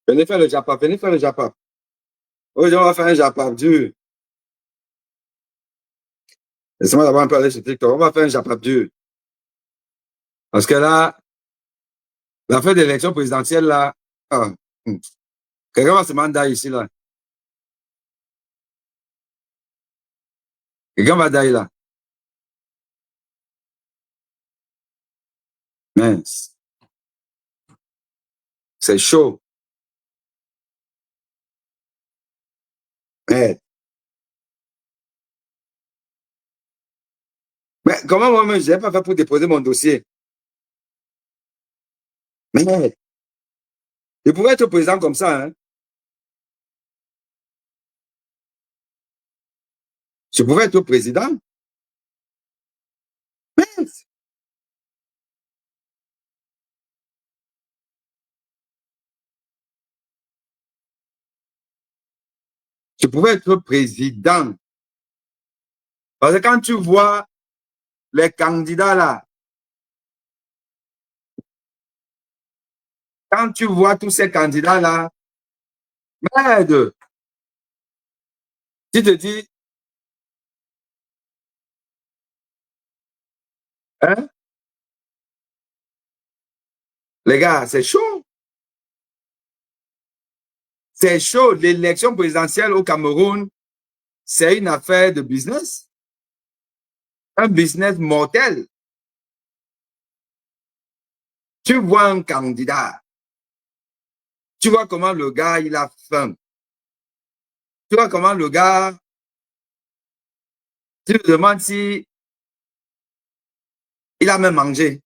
Venez faire le Japa, venez faire le Japa. Aujourd'hui, on va faire un Japa dur. Laissez-moi d'abord un peu aller sur TikTok. On va faire un Japa dur. Parce que là, la fin d'élection présidentielle, là, ah, quelqu'un va se mandat ici, là. Quelqu'un va d'ailleurs là. Mince. C'est chaud. Mais comment moi-même, je n'ai pas fait pour déposer mon dossier? Mais je pouvais être président comme ça, hein? Je pouvais être président. Mince. Je pouvais être président. Parce que quand tu vois les candidats là, quand tu vois tous ces candidats là, merde, tu te dis, hein, les gars, c'est chaud. C'est chaud. L'élection présidentielle au Cameroun, c'est une affaire de business. Un business mortel. Tu vois un candidat. Tu vois comment le gars, il a faim. Tu vois comment le gars, tu te demandes si il a même mangé.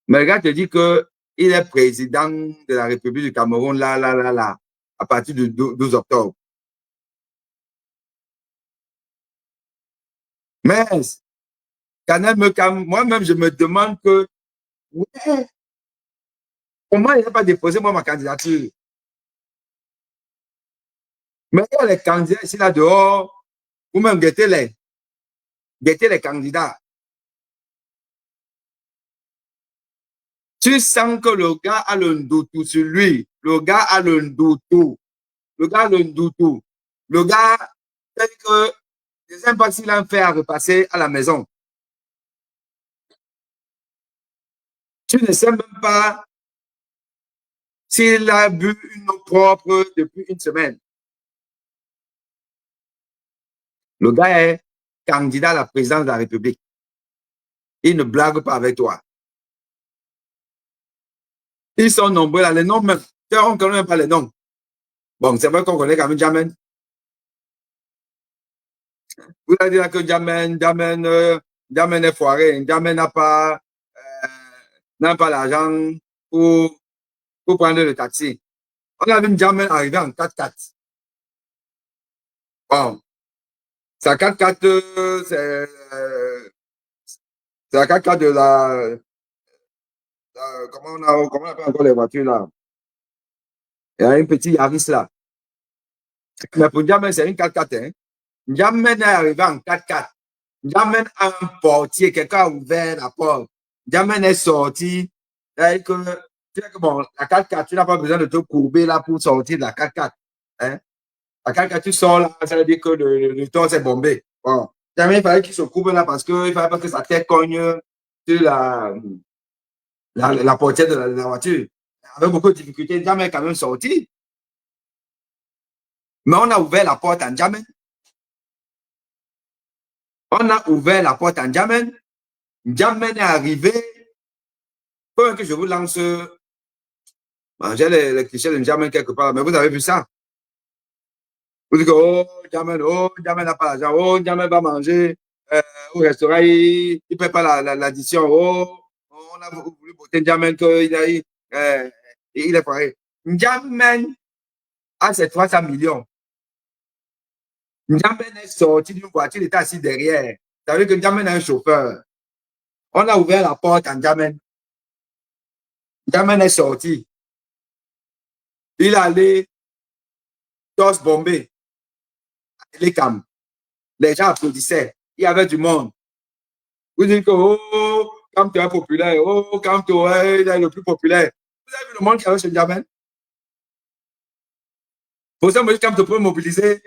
Mais le gars te dit qu'il est président de la République du Cameroun, là, à partir du 12 octobre. Mais, moi-même, je me demande que, ouais, comment il n'a pas déposé moi ma candidature? Mais il y a les candidats ici, là, dehors, ou même guettez les candidats. Tu sens que le gars a le ndoutou sur lui. Le gars a le ndoutou. Le gars a le ndoutou. Le gars, c'est que je ne sais pas s'il a fait à repasser à la maison. Tu ne sais même pas s'il a bu une eau propre depuis une semaine. Le gars est candidat à la présidence de la République. Il ne blague pas avec toi. Ils sont nombreux là, les noms même. On ne connaît même pas les noms. Bon, c'est vrai qu'on connaît quand même Jamen. Vous avez dit que Jamen est foiré. Jamen n'a pas l'argent pour prendre le taxi. On a vu Jamen arriver en 4x4. Bon, sa 4x4, c'est la 4x4 de comment on appelle encore les voitures là? Il y a un petit Yaris là. Mais pour Jamen, c'est une 4x4. Hein? Jamen est arrivé en 4x4. Jamen a un portier, quelqu'un a ouvert la porte. Jamen est sorti. Que, bon, la 4x4, tu n'as pas besoin de te courber là pour sortir de la 4x4. Hein? La 4x4, tu sors là, ça veut dire que le temps s'est bombé. Bon. Jamen, il fallait qu'il se courbe là parce qu'il ne fallait pas que sa tête cogne sur la portière de la voiture. Avec beaucoup de difficultés, Jamen est quand même sorti. Mais on a ouvert la porte en Jamen. On a ouvert la porte en Jamen. Jamen est arrivé. Faut que je vous lance. J'ai les clichés de Jamen quelque part, mais vous avez vu ça? Vous dites que, oh, Jamen n'a pas l'argent, oh, Jamen va manger au restaurant, il ne paie pas l'addition, oh, on a voulu voter Jamen qu'il il est pareil. Jamen a ses 300 millions. Jamen est sorti d'une voiture, il était assis derrière. Ça veut dire que Jamen a un chauffeur. On a ouvert la porte en Jamen. Jamen est sorti. Il est allé torse bombé. Les gens applaudissaient. il y avait du monde. Vous dites que, oh, quand tu es populaire, oh, quand tu es le plus populaire. Vous avez vu le monde qui avait chez N'Djamène? Pour ça, moi, quand tu peux mobiliser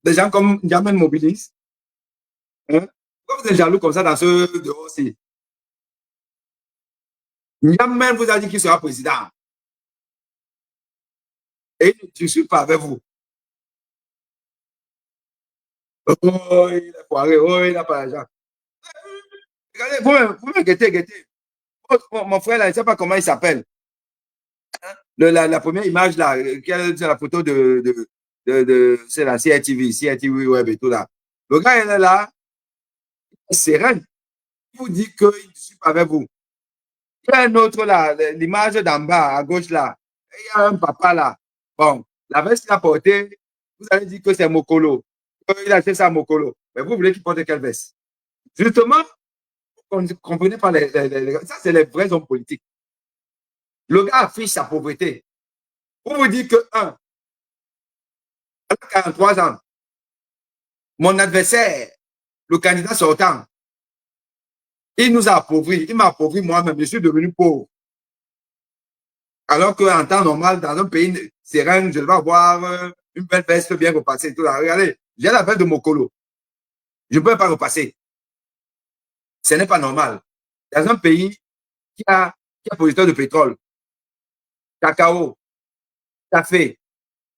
des gens comme N'Djamène mobilise, hein? Pourquoi vous êtes jaloux comme ça dans ce dehors-ci? N'Djamène vous a dit qu'il sera président. Et il ne suis pas avec vous. Oh, il est foiré, oh, il n'a pas l'argent. Regardez, vous me guettez, guettez. Mon frère, là, je ne sais pas comment il s'appelle. La première image, là, c'est la photo c'est la CRTV, CRTV Web et tout là. Le gars, il est là, serein. Il vous dit qu'il ne suit pas avec vous. Il y a un autre là, l'image d'en bas, à gauche là. Il y a un papa là. Bon, la veste qu'il a portée, vous allez dire que c'est Mokolo. Il a acheté ça à Mokolo. Mais vous voulez qu'il porte quelle veste? Justement, vous ne comprenez pas ça, c'est les vrais hommes politiques. Le gars affiche sa pauvreté. Pour vous dire que, à 43 ans, mon adversaire, le candidat sortant, il nous a appauvris. Il m'a appauvri moi-même. Je suis devenu pauvre. Alors qu'en temps normal, dans un pays serein, je vais avoir une belle veste bien repassée. Tout là. Regardez, j'ai la veste de Mokolo. Je ne peux pas repasser. Ce n'est pas normal. Dans un pays qui a producteur de pétrole, cacao, café,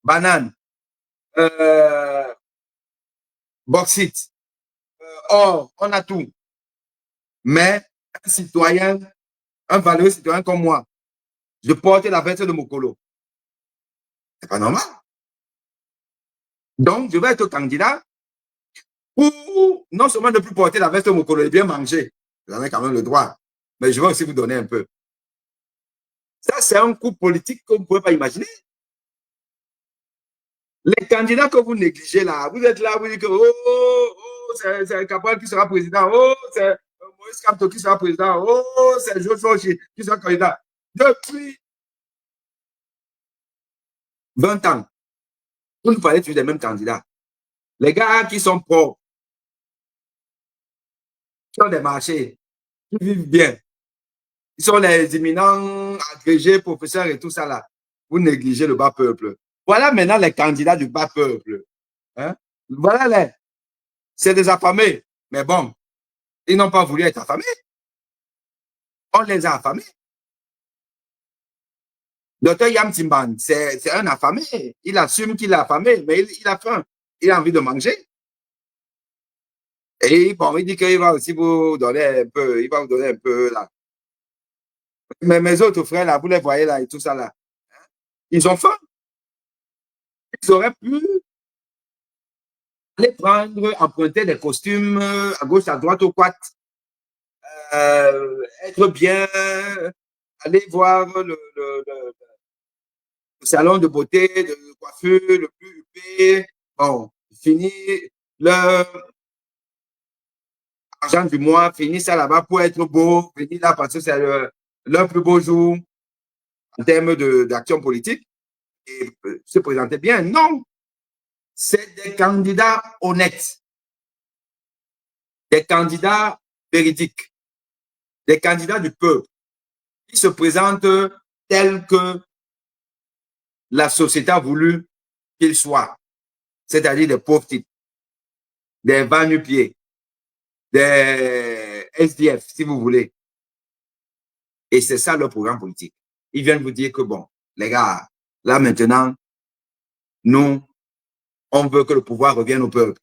banane, bauxite, or, on a tout. Mais un citoyen, un valeureux citoyen comme moi, je porte la veste de Mokolo. C'est pas normal. Donc, je vais être candidat pour non seulement ne plus porter la veste de Mokolo et bien manger. Vous avez quand même le droit. Mais je vais aussi vous donner un peu. Ça, c'est un coup politique que vous ne pouvez pas imaginer. Les candidats que vous négligez là, vous êtes là, vous dites que c'est Cabral qui sera président, oh, c'est Moïse Kamto qui sera président, oh, c'est Joshua qui sera candidat. Depuis 20 ans, vous ne parlez toujours des mêmes candidats. Les gars qui sont pauvres, qui ont des marchés, qui vivent bien, ils sont les éminents agrégés, professeurs et tout ça là. Vous négligez le bas peuple. Voilà maintenant les candidats du bas peuple. Hein? Voilà les. C'est des affamés. Mais bon, ils n'ont pas voulu être affamés. On les a affamés. Docteur Yam Timban, c'est un affamé. Il assume qu'il est affamé, mais il a faim. Il a envie de manger. Et bon, il dit qu'il va aussi vous donner un peu. Il va vous donner un peu là. Mais mes autres frères là, vous les voyez là et tout ça là. Ils ont faim. Ils auraient pu aller prendre, emprunter des costumes à gauche, à droite, au quat. Être bien, aller voir le salon de beauté, de coiffure le plus huppé. Bon, fini leur argent du mois, fini ça là-bas pour être beau, fini là parce que c'est leur plus beau jour en termes d'action politique et se présenter bien. Non, c'est des candidats honnêtes, des candidats véridiques, des candidats du peuple qui se présentent tels que la société a voulu qu'ils soient, c'est-à-dire des pauvres types, des va-nu-pieds, des SDF, si vous voulez. Et c'est ça leur programme politique. Ils viennent vous dire que bon, les gars, là maintenant, nous, on veut que le pouvoir revienne au peuple.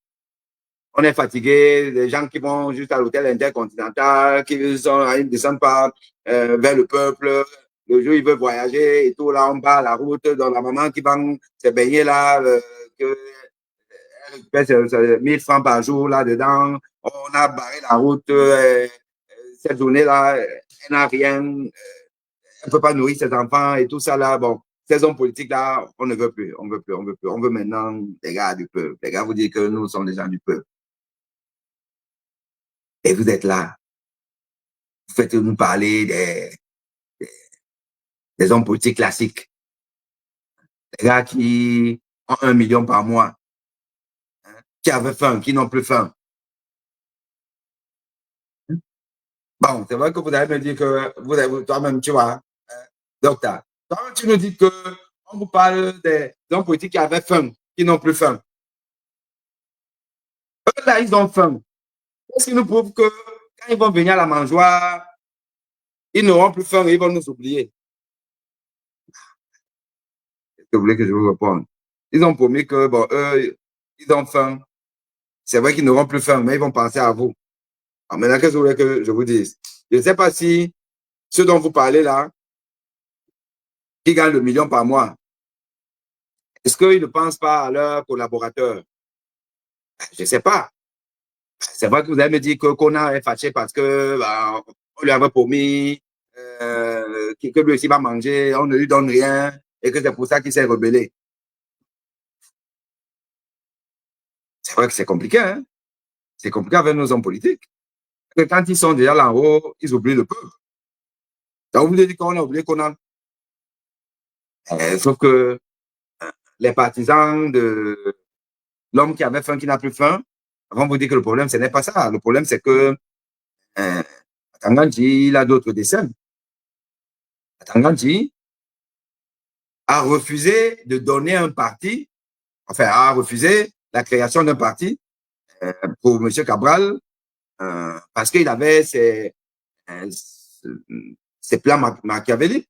On est fatigué, les gens qui vont juste à l'hôtel intercontinental, qui ne descendent pas vers le peuple. Le jour, ils veulent voyager et tout, là, on bat la route, dans la maman qui va se baigner là, que, elle 1000 francs par jour là-dedans. On a barré la route cette journée-là, elle n'a rien, elle ne peut pas nourrir ses enfants et tout ça là. Bon, ces hommes politiques là, on ne veut plus, on veut plus, on veut plus. On veut maintenant les gars du peuple. Les gars vous disent que nous sommes des gens du peuple. Et vous êtes là. Vous faites nous parler des hommes politiques classiques. Les gars qui ont 1 million par mois, hein, qui avaient faim, qui n'ont plus faim. Bon, c'est vrai que vous allez me dire que toi-même, tu vois, docteur, toi-même, tu nous dis que on vous parle des hommes politiques qui avaient faim, qui n'ont plus faim. Eux, là, ils ont faim. Qu'est-ce qui nous prouve que quand ils vont venir à la mangeoire, ils n'auront plus faim et ils vont nous oublier? Qu'est-ce que vous voulez que je vous réponde? Ils ont promis que, bon, eux, ils ont faim. C'est vrai qu'ils n'auront plus faim, mais ils vont penser à vous. Alors maintenant, qu'est-ce que vous voulez que je vous dise? Je ne sais pas si ceux dont vous parlez là, qui gagnent le million par mois, est-ce qu'ils ne pensent pas à leurs collaborateurs? Je ne sais pas. C'est vrai que vous allez me dire que Kona est fâché parce que on lui avait promis que lui aussi va manger, on ne lui donne rien et que c'est pour ça qu'il s'est rebellé. C'est vrai que c'est compliqué, hein? C'est compliqué avec nos hommes politiques. Que quand ils sont déjà là en haut, ils oublient le peuple. Donc, vous dites qu'on a oublié qu'on a. Sauf que les partisans de l'homme qui avait faim, qui n'a plus faim, vont vous dire que le problème, ce n'est pas ça. Le problème, c'est que Tanganji, il a d'autres dessins. Tanganji a refusé de donner un parti, enfin, a refusé la création d'un parti pour M. Cabral parce qu'il avait ses plans machiavéliques.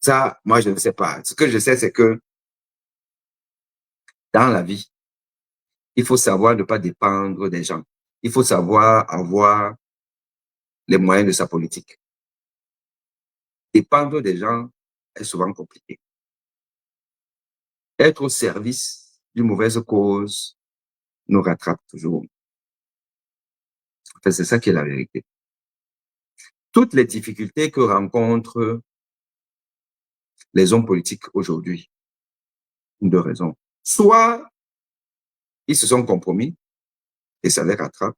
Ça, moi, je ne sais pas. Ce que je sais, c'est que dans la vie, il faut savoir ne pas dépendre des gens. Il faut savoir avoir les moyens de sa politique. Dépendre des gens est souvent compliqué. Être au service d'une mauvaise cause nous rattrape toujours. Enfin, c'est ça qui est la vérité. Toutes les difficultés que rencontrent les hommes politiques aujourd'hui, deux raisons. Soit ils se sont compromis et ça les rattrape,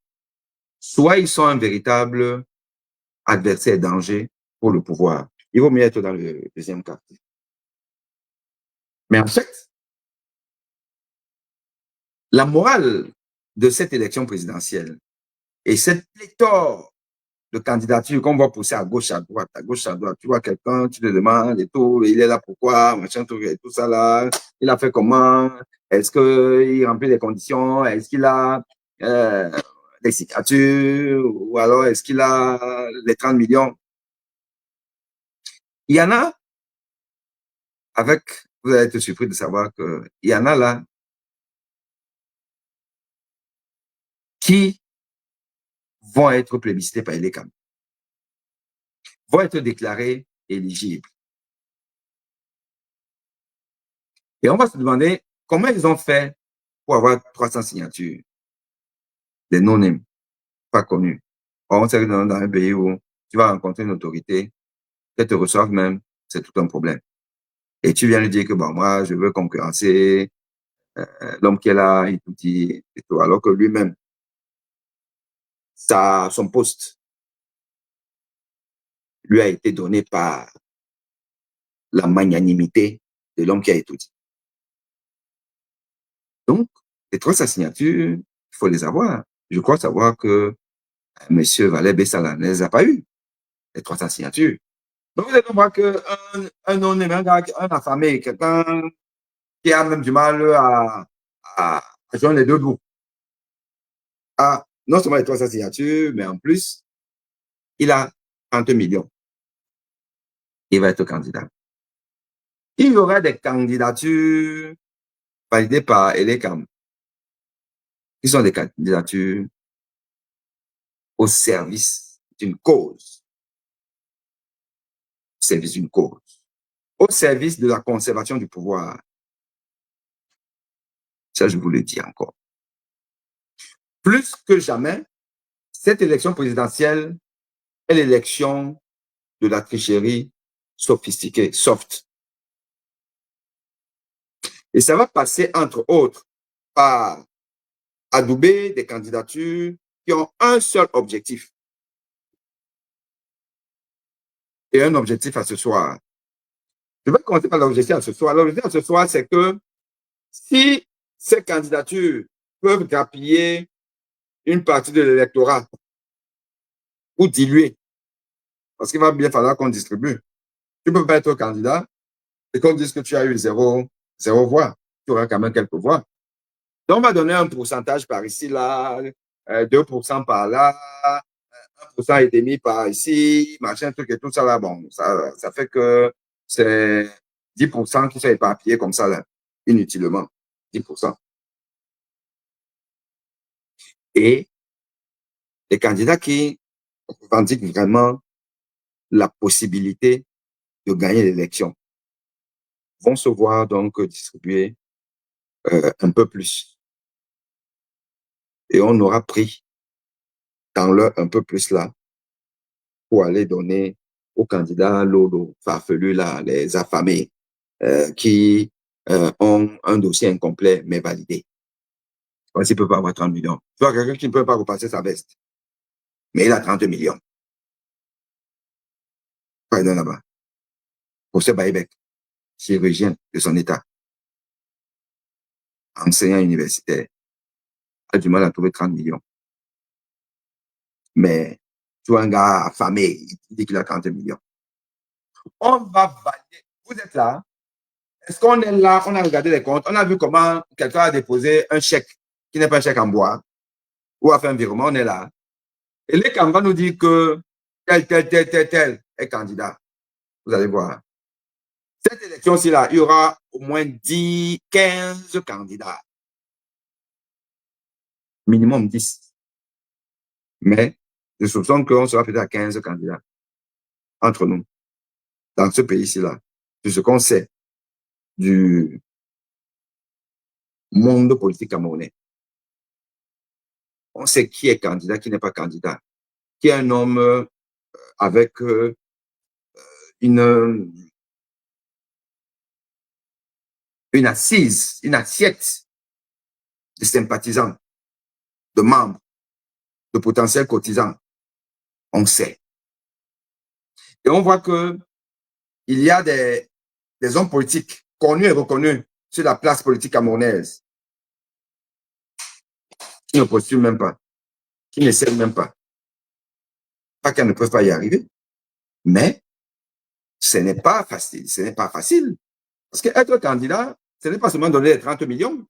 soit ils sont un véritable adversaire danger pour le pouvoir. Il vaut mieux être dans le deuxième quartier. Mais en fait, la morale de cette élection présidentielle et cette pléthore de candidatures qu'on va pousser à gauche, à droite, à gauche, à droite. Tu vois quelqu'un, tu te demandes et tout, il est là pourquoi, machin, tout, et tout ça là, il a fait comment, est-ce qu'il remplit les conditions, est-ce qu'il a des signatures, ou alors est-ce qu'il a les 30 millions. Il y en a, vous allez être surpris de savoir qu'il y en a là qui vont être plébiscités par les camps, vont être déclarés éligibles. Et on va se demander comment ils ont fait pour avoir 300 signatures, des non-names, pas connus. On sait que dans un pays où tu vas rencontrer une autorité, qu'elle te reçoive même, c'est tout un problème. Et tu viens lui dire que bon, moi, je veux concurrencer l'homme qui est là, il tout dit, et tout, alors que lui-même, son poste lui a été donné par la magnanimité de l'homme qui a étudié. Donc, les 300 signatures, il faut les avoir. Je crois savoir que M. Valère Bessala ne les a pas eu, les 300 signatures. Donc, vous allez voir qu'un non-name, un gars, un affamé, quelqu'un qui a même du mal à joindre les deux bouts, non seulement les 300 signatures, mais en plus, il a 30 millions. Il va être candidat. Il y aura des candidatures validées par Elecam, qui sont des candidatures au service d'une cause. Au service d'une cause. Au service de la conservation du pouvoir. Ça, je vous le dis encore. Plus que jamais, cette élection présidentielle est l'élection de la tricherie sophistiquée, soft. Et ça va passer, entre autres, par adouber des candidatures qui ont un seul objectif. Et un objectif à ce soir. Je vais commencer par l'objectif à ce soir. L'objectif à ce soir, c'est que si ces candidatures peuvent grappiller une partie de l'électorat, ou diluer. Parce qu'il va bien falloir qu'on distribue. Tu ne peux pas être candidat et qu'on dise que tu as eu zéro voix. Tu auras quand même quelques voix. Donc, on va donner un pourcentage par ici, là, 2% par là, 1% et demi par ici, machin, truc et tout ça là. Bon, ça fait que c'est 10% qui sont éparpillés comme ça, là, inutilement. 10%. Et les candidats qui revendiquent vraiment la possibilité de gagner l'élection vont se voir donc distribuer un peu plus. Et on aura pris dans leur un peu plus là pour aller donner aux candidats lourds, farfelus là, les affamés, qui ont un dossier incomplet mais validé. Parce qu'il ne peut pas avoir 30 millions. Tu vois, quelqu'un qui ne peut pas repasser sa veste, mais il a 30 millions. Pas là-bas. Pour ce Baïbek, chirurgien de son état, enseignant universitaire, a du mal à trouver 30 millions. Mais tu vois un gars affamé, il dit qu'il a 30 millions. On va valider. Vous êtes là. Est-ce qu'on est là, on a regardé les comptes, on a vu comment quelqu'un a déposé un chèque qui n'est pas un chèque en bois, ou a fait un virement, on est là. Et les candidats nous disent que tel est candidat. Vous allez voir. Cette élection-ci, là, il y aura au moins 10, 15 candidats. Minimum 10. Mais je soupçonne qu'on sera peut-être à 15 candidats entre nous, dans ce pays-ci, là, de ce qu'on sait du monde politique camerounais. On sait qui est candidat, qui n'est pas candidat, qui est un homme avec une assise, une assiette de sympathisants, de membres, de potentiels cotisants. On sait. Et on voit que il y a des hommes politiques connus et reconnus sur la place politique camerounaise qui ne postulent même pas, qui n'essaient même pas. Pas qu'elles ne peuvent pas y arriver, mais ce n'est pas facile. Ce n'est pas facile. Parce qu'être candidat, ce n'est pas seulement donner les 30 millions,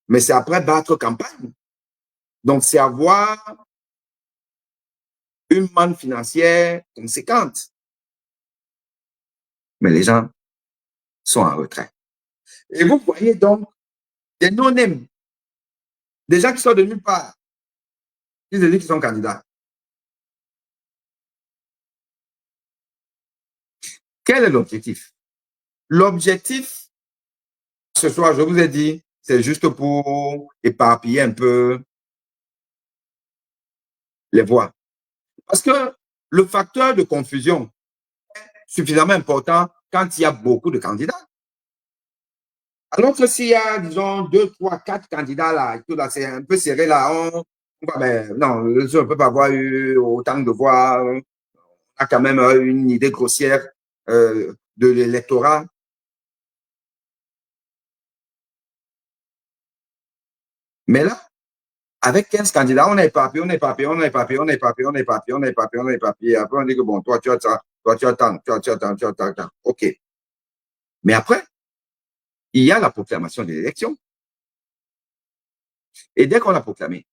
mais c'est après battre campagne. Donc, c'est avoir une manne financière conséquente. Mais les gens sont en retrait. Et vous voyez donc des non-name, des gens qui sont de nulle part, qui se disent qu'ils sont candidats. Quel est l'objectif? L'objectif, ce soir, je vous ai dit, c'est juste pour éparpiller un peu les voix. Parce que le facteur de confusion est suffisamment important quand il y a beaucoup de candidats. Alors que s'il y a, disons, 2, 3, 4 candidats là, tout là, c'est un peu serré là, non, je ne peux pas avoir eu autant de voix, on a quand même une idée grossière de l'électorat. Mais là, avec 15 candidats, on est éparpillé, on est éparpillé, on est éparpillé, on est éparpillé, on est éparpillé, on est éparpillé, on est éparpillé. Après, on dit que bon, toi, tu as ça, toi, tu as tant, tu as tant, tu as tant. OK. Mais après, il y a la proclamation de l'élection. Et dès qu'on l'a proclamé,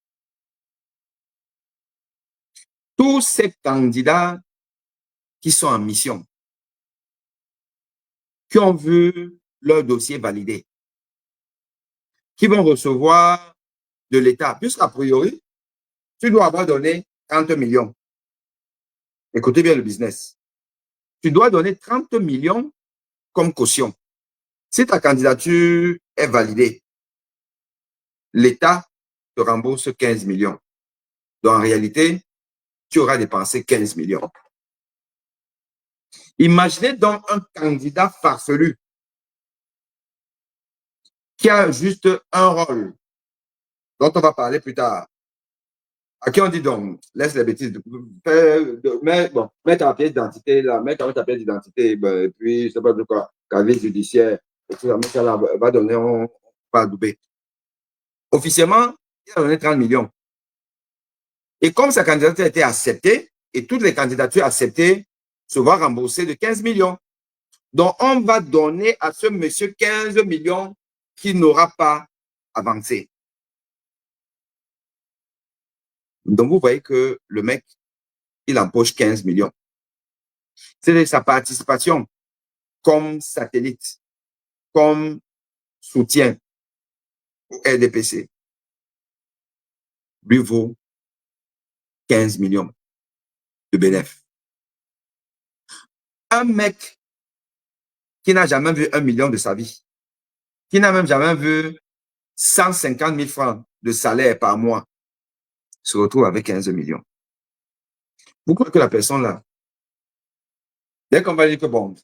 tous ces candidats qui sont en mission, qui ont vu leur dossier validé, qui vont recevoir de l'État, puisqu'a priori, tu dois avoir donné 30 millions. Écoutez bien le business. Tu dois donner 30 millions comme caution. Si ta candidature est validée, l'État te rembourse 15 millions. Donc, en réalité, tu auras dépensé 15 millions. Imaginez donc un candidat farfelu qui a juste un rôle, dont on va parler plus tard. À qui on dit donc, laisse les bêtises, mets ta pièce d'identité là, mets ta pièce d'identité, ben, et puis, je sais pas de quoi, casier judiciaire, et tout ça là, va donner, on va doubler. Officiellement, il a donné 30 millions. Et comme sa candidature a été acceptée, et toutes les candidatures acceptées se voient rembourser de 15 millions. Donc, on va donner à ce monsieur 15 millions qui n'aura pas avancé. Donc, vous voyez que le mec, il empoche 15 millions. C'est sa participation comme satellite, comme soutien au RDPC, lui vaut 15 millions de bénéfices. Un mec qui n'a jamais vu 1 million de sa vie, qui n'a même jamais vu 150 000 francs de salaire par mois, se retrouve avec 15 millions. Vous croyez que la personne là, dès qu'on va dire que bon,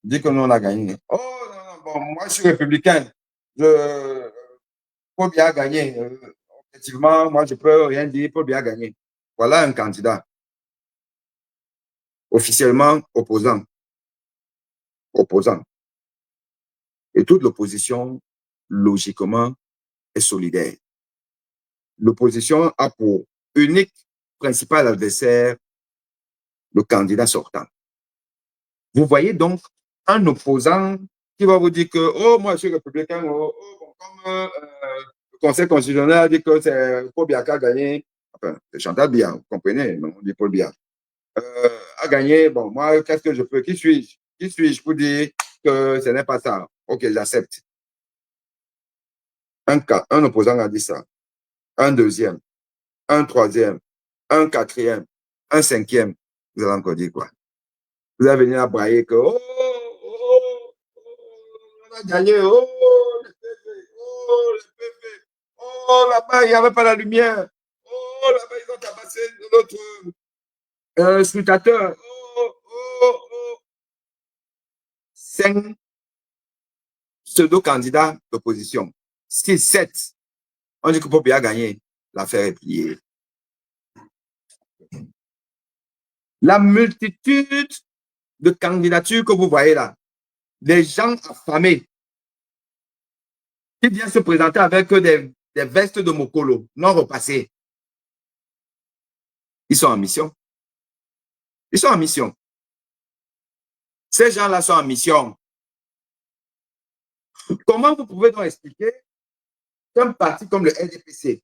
dit que nous on a gagné, oh non, non, bon, moi je suis républicain, Paul Biya a gagné. Effectivement, moi je peux rien dire, Paul Biya a gagné. Voilà un candidat officiellement opposant. Et toute l'opposition, logiquement, est solidaire. L'opposition a pour unique principal adversaire le candidat sortant. Vous voyez donc un opposant qui va vous dire que, oh, moi je suis républicain, oh, bon, comme le Conseil constitutionnel a dit que c'est Paul Biya qui a gagné, enfin, c'est Chantal Biya, vous comprenez, on dit Paul Biya, a gagné, bon, moi, qu'est-ce que je peux, qui suis-je? Qui suis-je pour dire que ce n'est pas ça? Ok, j'accepte. Un opposant a dit ça, un deuxième, un troisième, un quatrième, un cinquième, vous allez encore dire quoi? Vous allez venir à brailler que, oh, oh, oh, on a gagné, oh, le PV, oh, le PV, oh, là-bas, il n'y avait pas la lumière, oh, là-bas, ils ont tabassé notre scrutateur, oh, oh, oh. 5 pseudo-candidats d'opposition. 6, 7. On dit que Paul Biya a gagné. L'affaire est pliée. La multitude de candidatures que vous voyez là, des gens affamés qui viennent se présenter avec des vestes de Mokolo non repassées. Ils sont en mission. Ils sont en mission. Ces gens-là sont en mission. Comment vous pouvez donc expliquer qu'un parti comme le RDPC,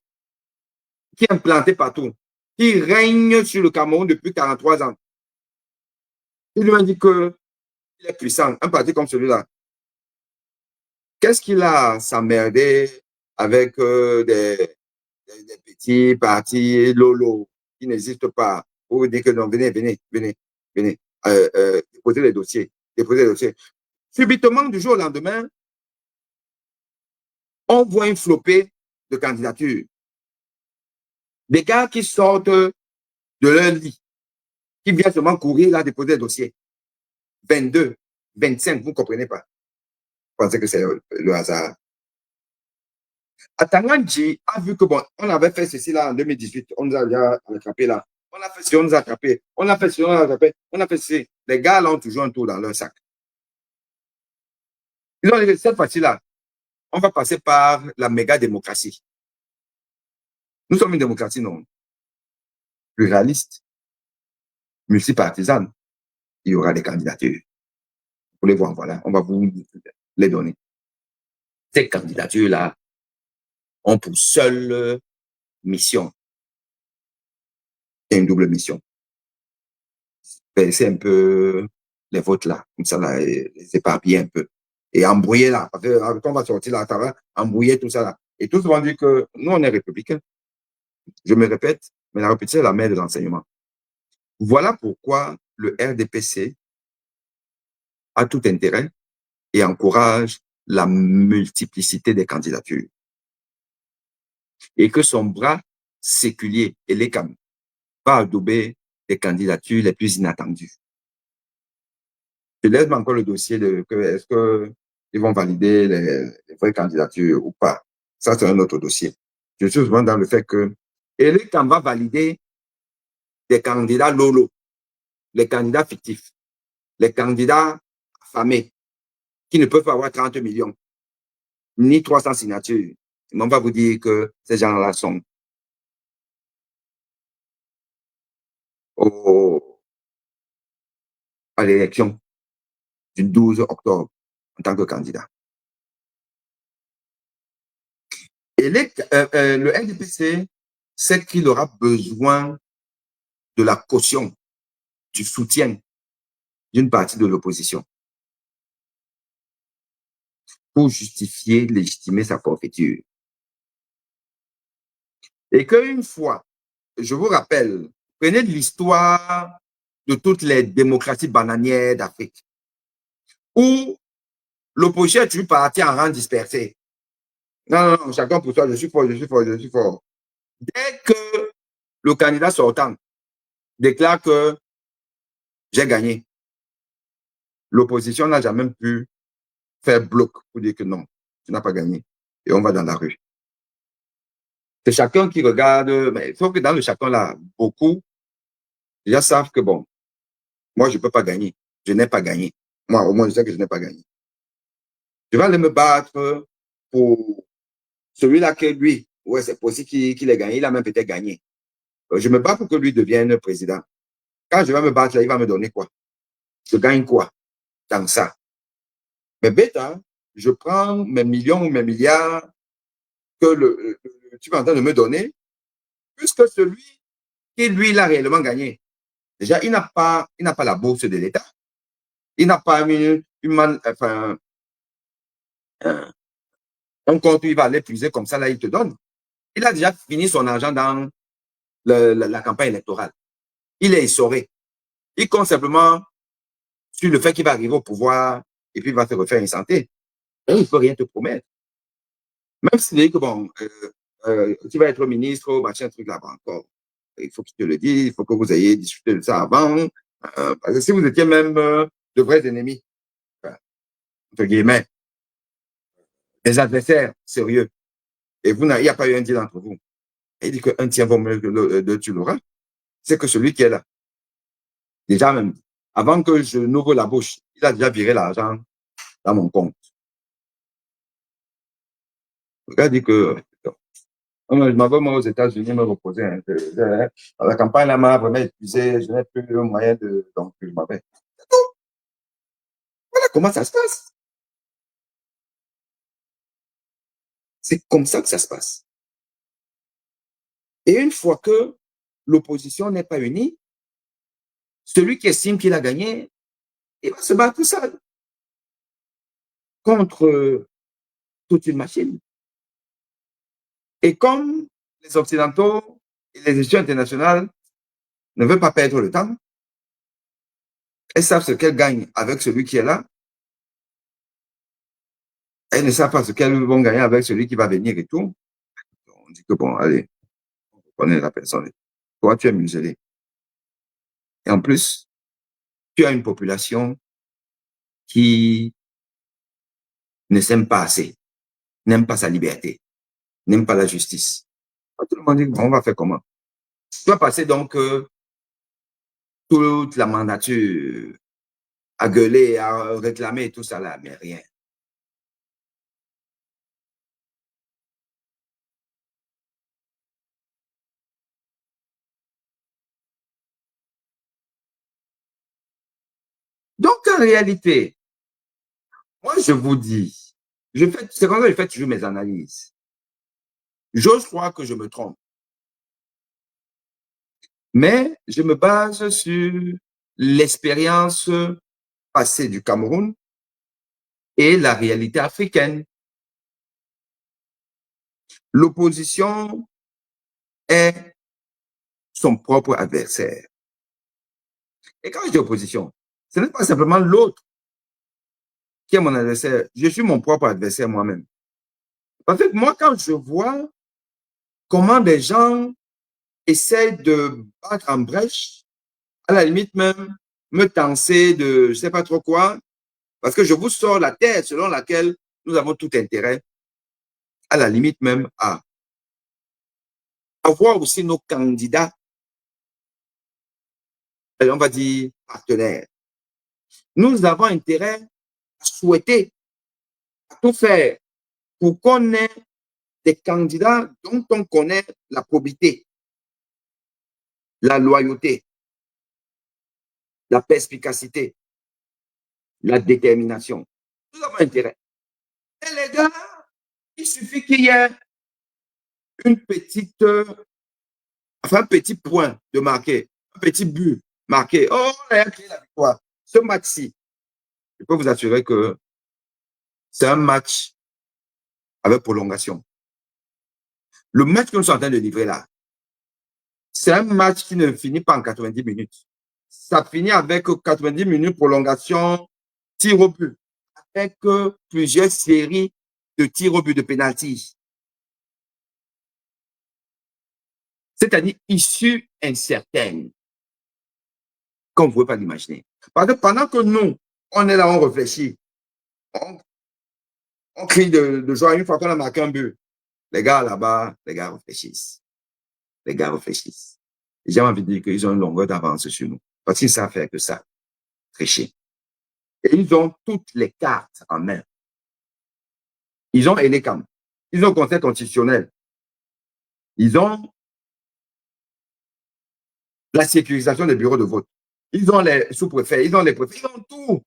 qui est implanté partout, qui règne sur le Cameroun depuis 43 ans, il lui dit qu'il est puissant, un parti comme celui-là, qu'est-ce qu'il a s'emmerder avec des petits partis lolo qui n'existent pas pour vous dire que non, venez, déposez les dossiers, Subitement, du jour au lendemain, on voit une flopée de candidatures. Des gars qui sortent de leur lit, qui viennent seulement courir là, déposer des dossiers. 22, 25, vous ne comprenez pas. Vous pensez que c'est le hasard. Atanganji a vu que bon, on avait fait ceci là en 2018, on nous a déjà attrapé là. On a fait ceci, on nous a attrapé. On a fait ceci, on nous a attrapé. On a fait ceci. Les gars là ont toujours un tour dans leur sac. Ils ont dit que cette fois-ci là, on va passer par la méga démocratie. Nous sommes une démocratie non pluraliste, multipartisane. Il y aura des candidatures. Vous les voir, voilà, on va vous les donner. Ces candidatures là ont pour seule mission, c'est une double mission. C'est un peu les votes là, comme ça, là, les éparpiller un peu. Et embrouiller là, parce que quand on va sortir là, ça va embrouiller tout ça là. Et tous vont dire que nous, on est républicains. Je me répète, mais la répétition est la mère de l'enseignement. Voilà pourquoi le RDPC a tout intérêt et encourage la multiplicité des candidatures. Et que son bras séculier, l'ECAM, va adouber les candidatures les plus inattendues. Je laisse encore le dossier de est-ce qu'ils vont valider les vraies candidatures ou pas. Ça, c'est un autre dossier. Je suis souvent dans le fait que l'ECAM va valider des candidats lolo, les candidats fictifs, les candidats affamés, qui ne peuvent avoir 30 millions, ni 300 signatures. Mais on va vous dire que ces gens-là sont à l'élection du 12 octobre en tant que candidat. Et le NDPC sait qu'il aura besoin de la caution, du soutien d'une partie de l'opposition pour justifier, légitimer sa forfaiture. Et qu'une fois, je vous rappelle, prenez l'histoire de toutes les démocraties bananières d'Afrique, où l'opposition est toujours partie en rang dispersé. Non, non, non, chacun pour soi, je suis fort, je suis fort, je suis fort. Dès que le candidat sortant déclare que j'ai gagné, l'opposition n'a jamais pu faire bloc pour dire que non, tu n'as pas gagné. Et on va dans la rue. C'est chacun qui regarde, mais il faut que dans le chacun là, beaucoup déjà savent que bon, moi je ne peux pas gagner. Je n'ai pas gagné. Moi, au moins, je sais que je n'ai pas gagné. Je vais aller me battre pour celui-là que lui, ouais, c'est possible qu'il ait gagné, il a même peut-être gagné. Je me bats pour que lui devienne président. Quand je vais me battre, là, il va me donner quoi? Je gagne quoi dans ça? Mais bête, hein, je prends mes millions ou mes milliards que le type est en train de me donner, puisque celui qui, lui, l'a réellement gagné. Déjà, il n'a pas la bourse de l'État. Il n'a pas enfin, un compte où il va l'épuiser comme ça, là, il te donne. Il a déjà fini son argent dans la campagne électorale. Il est essoré. Il compte simplement sur le fait qu'il va arriver au pouvoir et puis il va se refaire une santé. Et il ne peut rien te promettre. Même s'il dit que bon, tu vas être ministre, machin, truc là-bas encore. Il faut qu'il te le dise, il faut que vous ayez discuté de ça avant. Parce que si vous étiez même de vrais ennemis, enfin, entre guillemets, des adversaires sérieux, et il n'y a pas eu un deal entre vous. Et il dit qu'un tient vaut mieux que tu l'auras. C'est que celui qui est là, déjà même, avant que je n'ouvre la bouche, il a déjà viré l'argent dans mon compte. Le gars dit que je m'en vais moi aux États-Unis me reposer. Hein. La campagne là m'a vraiment épuisé, je n'ai plus le moyen de. Donc, je m'en vais. Voilà comment ça se passe. C'est comme ça que ça se passe. Et une fois que l'opposition n'est pas unie, celui qui estime qu'il a gagné, il va se battre tout seul contre toute une machine. Et comme les Occidentaux et les institutions internationales ne veulent pas perdre le temps, elles savent ce qu'elles gagnent avec celui qui est là, elles ne savent pas ce qu'elles vont gagner avec celui qui va venir et tout. On dit que bon, allez, on connaît la personne. Toi, tu es muselé. Et en plus, tu as une population qui ne s'aime pas assez, n'aime pas sa liberté, n'aime pas la justice. Tout le monde dit, bon, on va faire comment? Tu vas passer donc toute la mandature à gueuler, à réclamer tout ça là, mais rien. Donc, en réalité, moi, je vous dis, c'est comme ça que je fais toujours mes analyses. J'ose croire que je me trompe. Mais je me base sur l'expérience passée du Cameroun et la réalité africaine. L'opposition est son propre adversaire. Et quand je dis opposition, ce n'est pas simplement l'autre qui est mon adversaire. Je suis mon propre adversaire moi-même. Parce que moi, quand je vois comment des gens essaient de battre en brèche, à la limite même me tenser de je ne sais pas trop quoi, parce que je vous sors la thèse selon laquelle nous avons tout intérêt, à la limite même à avoir aussi nos candidats, on va dire partenaires. Nous avons intérêt à souhaiter, à tout faire pour qu'on ait des candidats dont on connaît la probité, la loyauté, la perspicacité, la détermination. Nous avons intérêt. Et les gars, il suffit qu'il y ait une petite, enfin, un petit point de marqué, un petit but marqué. Oh, on a créé la victoire. Ce match-ci, je peux vous assurer que c'est un match avec prolongation. Le match que nous sommes en train de livrer là, c'est un match qui ne finit pas en 90 minutes. Ça finit avec 90 minutes prolongation, tir au but, avec plusieurs séries de tirs au but de pénalty. C'est-à-dire issue incertaine, comme vous ne pouvez pas l'imaginer. Parce que pendant que nous, on est là, on réfléchit, on crie de joie une fois qu'on a marqué un but. Les gars là-bas, les gars réfléchissent. Les gars réfléchissent. J'ai envie de dire qu'ils ont une longueur d'avance sur nous. Parce qu'ils savent faire que ça, tricher. Et ils ont toutes les cartes en main. Ils ont ELECAM. Ils ont le Conseil constitutionnel. Ils ont la sécurisation des bureaux de vote. Ils ont les sous-préfets, ils ont les préfets, ils ont tout.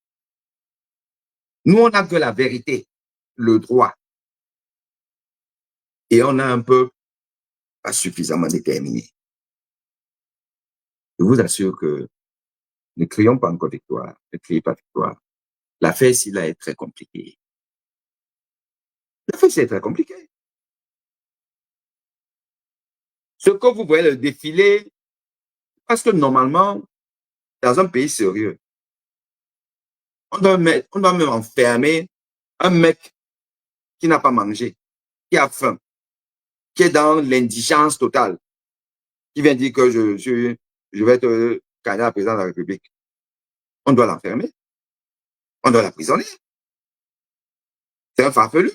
Nous, on n'a que la vérité, le droit. Et on a un peu pas suffisamment déterminé. Je vous assure que ne crions pas encore victoire, ne criez pas victoire. L'affaire ici, là, est très compliquée. L'affaire ici est très compliquée. Ce que vous voyez le défilé, parce que normalement, dans un pays sérieux, on doit même enfermer un mec qui n'a pas mangé, qui a faim, qui est dans l'indigence totale, qui vient dire que je vais être candidat à président de la République. On doit l'enfermer. On doit l'emprisonner. C'est un farfelu.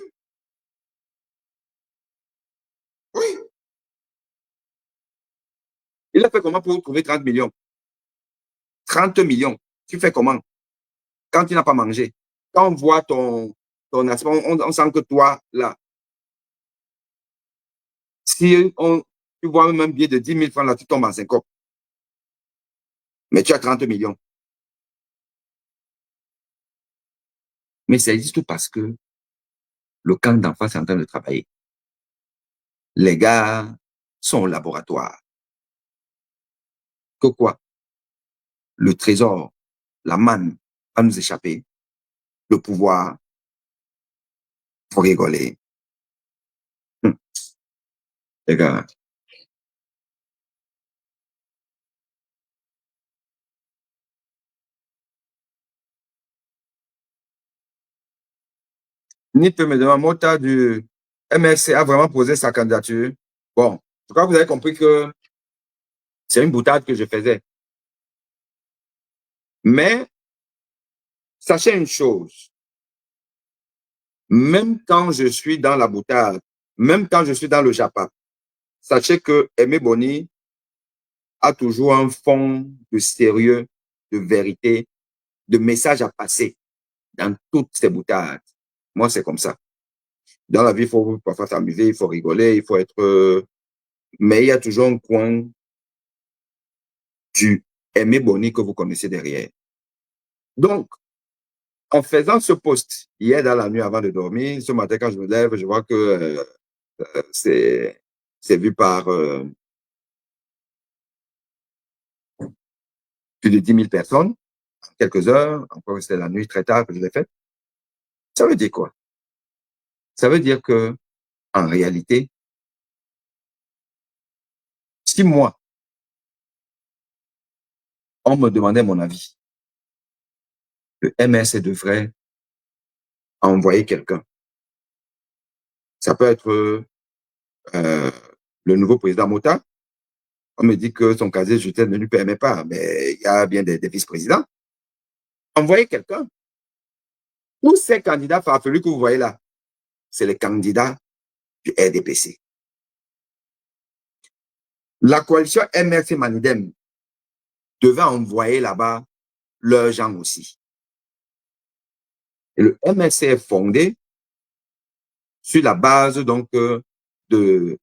Oui. Il a fait comment pour trouver 30 millions? 30 millions. Tu fais comment? Quand tu n'as pas mangé. Quand on voit ton aspect, on sent que toi, là, si tu vois même un billet de 10 000 francs, là, tu tombes en syncope. Mais tu as 30 millions. Mais ça existe parce que le camp d'en face est en train de travailler. Les gars sont au laboratoire. Que quoi? Le trésor, la manne va nous échapper. Le pouvoir, faut rigoler. Les gars. Nip me demande, Mota du MRC a vraiment posé sa candidature. Bon, je crois que vous avez compris que c'est une boutade que je faisais. Mais, sachez une chose. Même quand je suis dans la boutade, même quand je suis dans le Japa, sachez que Aimé Boni a toujours un fond de sérieux, de vérité, de message à passer dans toutes ces boutades. Moi, c'est comme ça. Dans la vie, il faut parfois s'amuser, il faut rigoler, il faut être... mais il y a toujours un coin du Aimé Boni que vous connaissez derrière. Donc, en faisant ce post hier dans la nuit avant de dormir, ce matin quand je me lève, je vois que c'est vu par plus de 10 000 personnes en quelques heures. Encore, c'était la nuit très tard que je l'ai fait. Ça veut dire quoi? Ça veut dire que, en réalité, si moi, on me demandait mon avis, le MRC devrait envoyer quelqu'un. Ça peut être le nouveau président Mota. On me dit que son casier judiciaire ne lui permet pas, mais il y a bien des vice-présidents. Envoyez quelqu'un. Tous ces candidats farfelus que vous voyez là, c'est les candidats du RDPC. La coalition MRC Manidem devait envoyer là-bas leurs gens aussi. Et le MRC est fondé sur la base donc des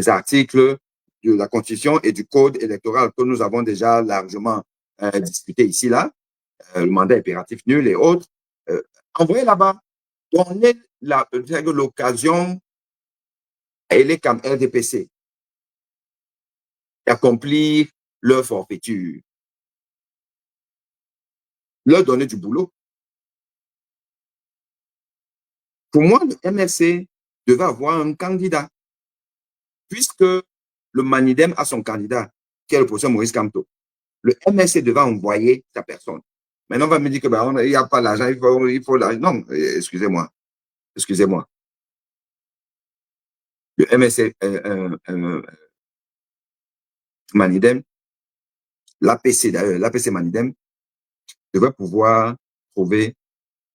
articles de la Constitution et du Code électoral que nous avons déjà largement discuter ici, là, le mandat impératif nul et autres, envoyez là-bas, donnez l'occasion à l'ECAM RDPC d'accomplir leur forfaiture, leur donner du boulot. Pour moi, le MRC devait avoir un candidat, puisque le Manidem a son candidat, qui est le professeur Maurice Kamto. Le MRC devait envoyer sa personne. Maintenant, on va me dire que il n'y a pas l'argent, il faut l'argent. Non, excusez-moi. Excusez-moi. Le MRC Manidem, l'APC d'ailleurs, l'APC Manidem, devrait pouvoir trouver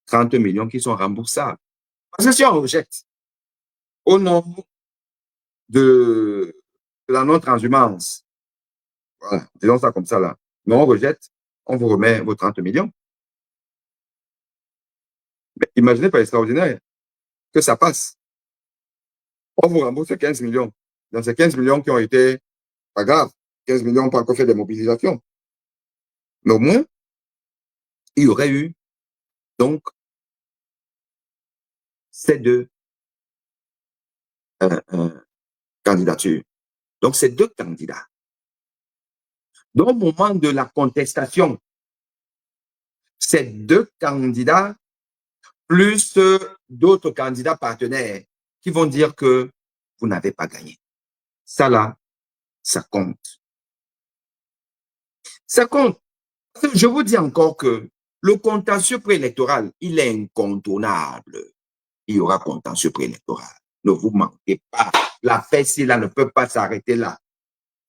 30 millions qui sont remboursables. Parce que si on rejette au nom de la non-transhumance, voilà, disons ça comme ça là, mais on rejette, on vous remet vos 30 millions. Mais imaginez pas extraordinaire que ça passe. On vous rembourse 15 millions. Dans ces 15 millions qui ont été, pas grave, 15 millions n'ont pas encore fait des mobilisations. Mais au moins, il y aurait eu donc ces deux candidatures. Donc, ces deux candidats. Donc, au moment de la contestation, ces deux candidats, plus d'autres candidats partenaires qui vont dire que vous n'avez pas gagné. Ça là, ça compte. Ça compte. Je vous dis encore que le contentieux préélectoral, il est incontournable. Il y aura contentieux préélectoral. Ne vous manquez pas. La fête, là, ne peut pas s'arrêter là.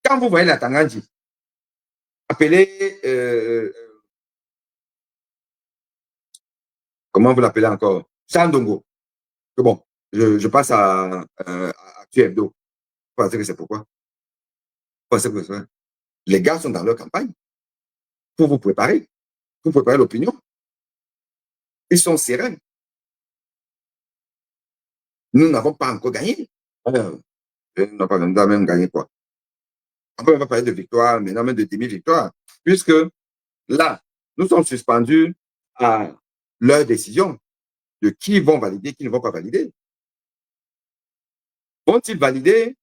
Quand vous voyez la Tangandji, appelez, comment vous l'appelez encore? Sandongo. Bon, je passe à QFDO. Vous pensez que c'est pourquoi? Vous pensez que c'est les gars sont dans leur campagne pour vous préparer l'opinion. Ils sont sereins. Nous n'avons pas encore gagné. Nous n'avons pas même gagné quoi. On peut même pas parler de victoire, mais non même de demi-victoire, puisque là, nous sommes suspendus à leur décision de qui vont valider, qui ne vont pas valider. Vont-ils valider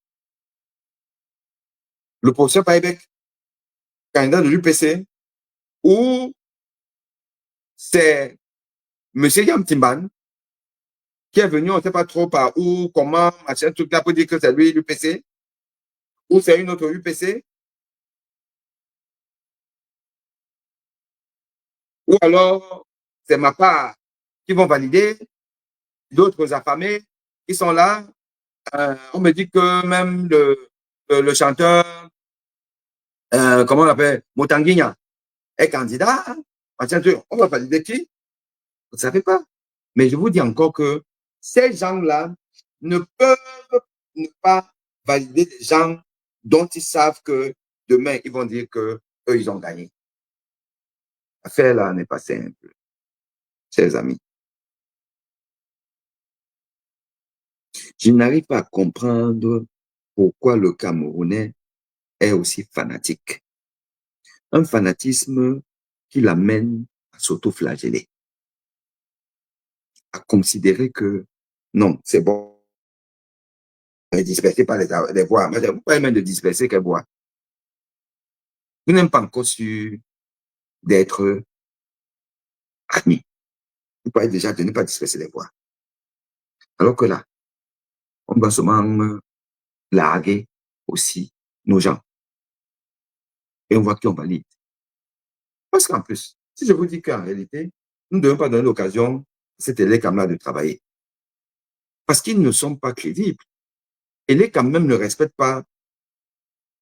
le professeur Paibek, candidat de l'UPC, ou c'est M. Yam Timban qui est venu, on ne sait pas trop par où, comment, machin, tout là pour dire que c'est lui l'UPC, ou c'est une autre UPC, ou alors c'est ma part qui vont valider, d'autres affamés qui sont là. On me dit que même le chanteur, comment on l'appelle, Motanguigna, est candidat. On va valider qui? Vous ne savez pas. Mais je vous dis encore que ces gens-là ne peuvent ne pas valider des gens dont ils savent que demain, ils vont dire qu'eux, ils ont gagné. L'affaire là n'est pas simple, chers amis. Je n'arrive pas à comprendre pourquoi le Camerounais est aussi fanatique. Un fanatisme qui l'amène à s'auto-flageller, à considérer que non, c'est bon, on est dispersé par les voix. Mais vous pouvez même de disperser quelles voix. Vous n'êtes pas encore sûr d'être admis. Vous pouvez déjà de ne pas disperser les voix. Alors que là, on doit seulement larguer aussi nos gens. Et on voit qui on valide. Parce qu'en plus, si je vous dis qu'en réalité, nous ne devons pas donner l'occasion à cet élève-là de travailler. Parce qu'ils ne sont pas crédibles. Et les quand même ne respectent pas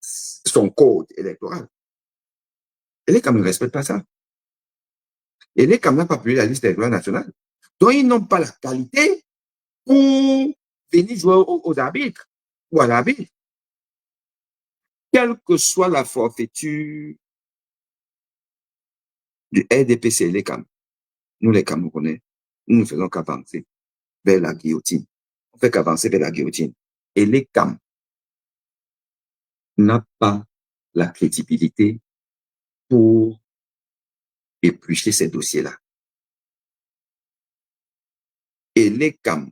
son code électoral. Et les quand même ne respectent pas ça. Et les quand même pas publié la liste électorale nationale. Donc, ils n'ont pas la qualité pour venir jouer aux arbitres ou à l'arbitre. Quelle que soit la forfaiture du RDPC et les CAM, nous les Camerounais, nous ne faisons qu'avancer vers la guillotine. On fait qu'avancer vers la guillotine. Et les CAM n'a pas la crédibilité pour éplucher ces dossiers-là. Et l'ECAM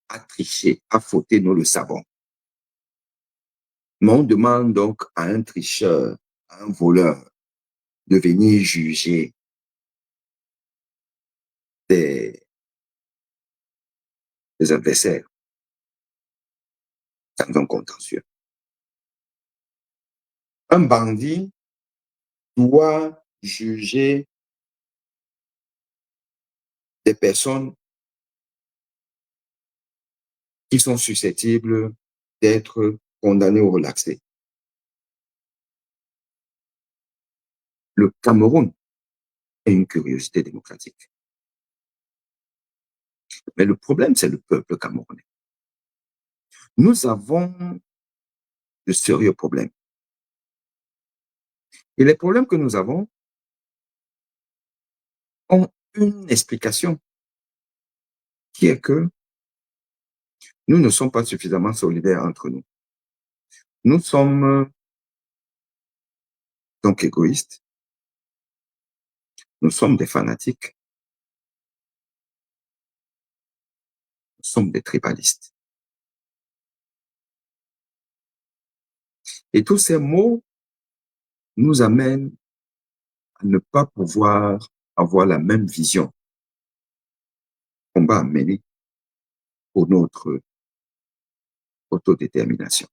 a triché, a fauté, nous le savons. Mais on demande donc à un tricheur, à un voleur, de venir juger des adversaires dans un contentieux. Un bandit doit juger des personnes qui sont susceptibles d'être condamnées ou relaxées. Le Cameroun est une curiosité démocratique. Mais le problème, c'est le peuple camerounais. Nous avons de sérieux problèmes. Et les problèmes que nous avons ont une explication qui est que nous ne sommes pas suffisamment solidaires entre nous. Nous sommes donc égoïstes. Nous sommes des fanatiques. Nous sommes des tribalistes. Et tous ces mots nous amènent à ne pas pouvoir avoir la même vision qu'on va amener pour notre autodétermination.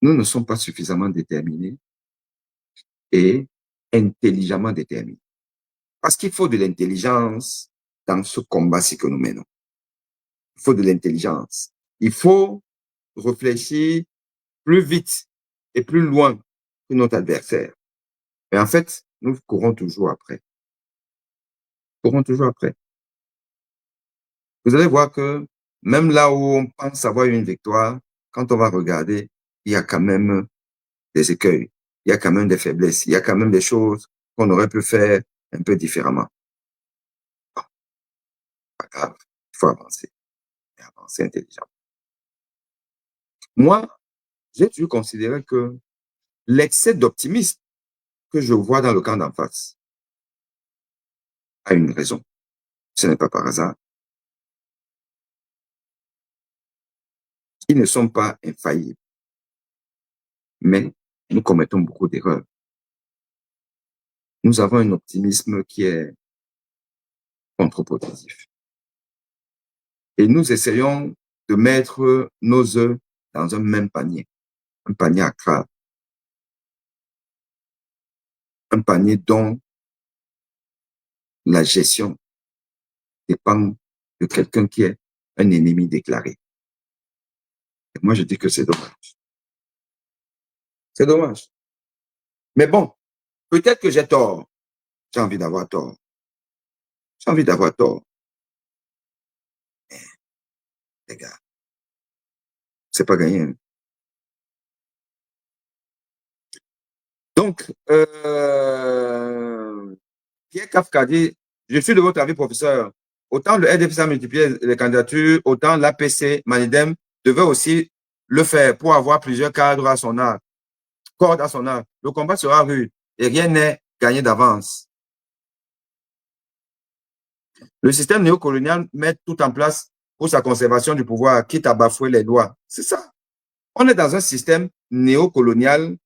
Nous ne sommes pas suffisamment déterminés et intelligemment déterminés. Parce qu'il faut de l'intelligence dans ce combat-ci que nous menons. Il faut de l'intelligence. Il faut réfléchir plus vite et plus loin que notre adversaire. Mais en fait, nous courons toujours après. Nous courons toujours après. Vous allez voir que même là où on pense avoir une victoire, quand on va regarder, il y a quand même des écueils, il y a quand même des faiblesses, il y a quand même des choses qu'on aurait pu faire un peu différemment. Bon, pas grave, il faut avancer, et avancer intelligemment. Moi, j'ai toujours considéré que l'excès d'optimisme que je vois dans le camp d'en face a une raison. Ce n'est pas par hasard. Ils ne sont pas infaillibles, mais nous commettons beaucoup d'erreurs. Nous avons un optimisme qui est contre-productif. Et nous essayons de mettre nos œufs dans un même panier, un panier à crabe, un panier dont la gestion dépend de quelqu'un qui est un ennemi déclaré. Et moi, je dis que c'est dommage. C'est dommage. Mais bon, peut-être que j'ai tort. J'ai envie d'avoir tort. J'ai envie d'avoir tort. Mais, les gars, c'est pas gagné. Hein. Donc, Pierre Kafka dit, je suis de votre avis, professeur. Autant le RDPC a multiplié les candidatures, autant l'APC, Manidem, devait aussi le faire pour avoir plusieurs cadres à son art, cordes à son art. Le combat sera rude et rien n'est gagné d'avance. Le système néocolonial met tout en place pour sa conservation du pouvoir, quitte à bafouer les lois. C'est ça. On est dans un système néocolonial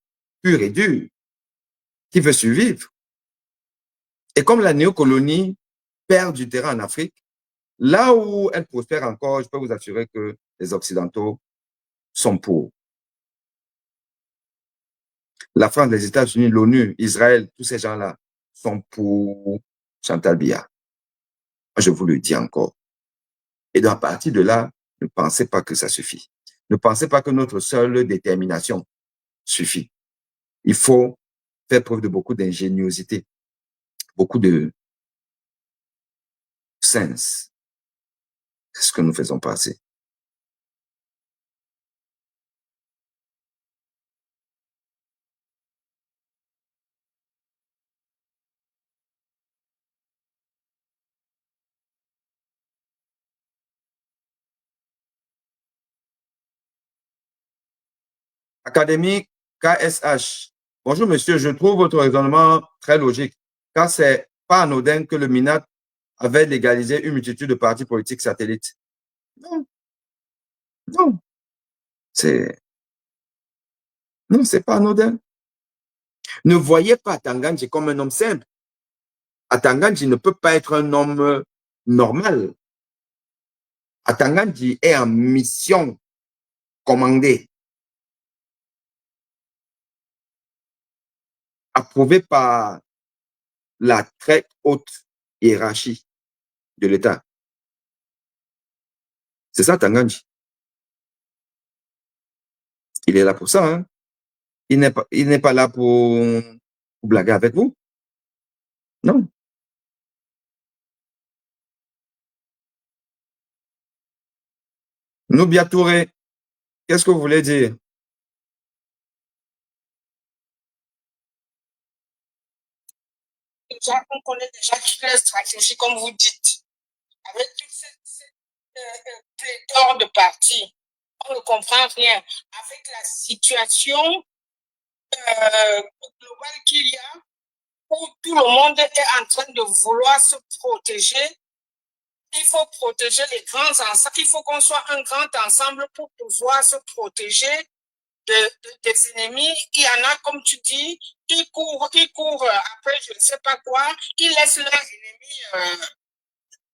pur et dur qui veut survivre. Et comme la néocolonie perd du terrain en Afrique, là où elle prospère encore, je peux vous assurer que les Occidentaux sont pour. La France, les États-Unis, l'ONU, Israël, tous ces gens-là sont pour Chantal Biya. Je vous le dis encore. Et donc, à partir de là, ne pensez pas que ça suffit. Ne pensez pas que notre seule détermination suffit. Il faut faire preuve de beaucoup d'ingéniosité, beaucoup de sens. C'est ce que nous faisons passer. Académie KSH. Bonjour, monsieur. Je trouve votre raisonnement très logique, car c'est pas anodin que le MINAT avait légalisé une multitude de partis politiques satellites. Non, non, c'est pas anodin. Ne voyez pas Atangandji comme un homme simple. Atangandji ne peut pas être un homme normal. Atangandji est en mission commandée, approuvée par la très haute hiérarchie de l'État. C'est ça, Atangandji. Il est là pour ça. Hein? Il n'est pas là pour blaguer avec vous. Non. Noubia Touré, qu'est-ce que vous voulez dire? Déjà, on connaît déjà toutes les stratégies, comme vous dites. Avec toute cette pléthore de partis, on ne comprend rien. Avec la situation globale qu'il y a, où tout le monde est en train de vouloir se protéger, il faut protéger les grands ensembles. Il faut qu'on soit un grand ensemble pour pouvoir se protéger des ennemis. Il y en a, comme tu dis, ils courent après je ne sais pas quoi, ils laissent leurs ennemis.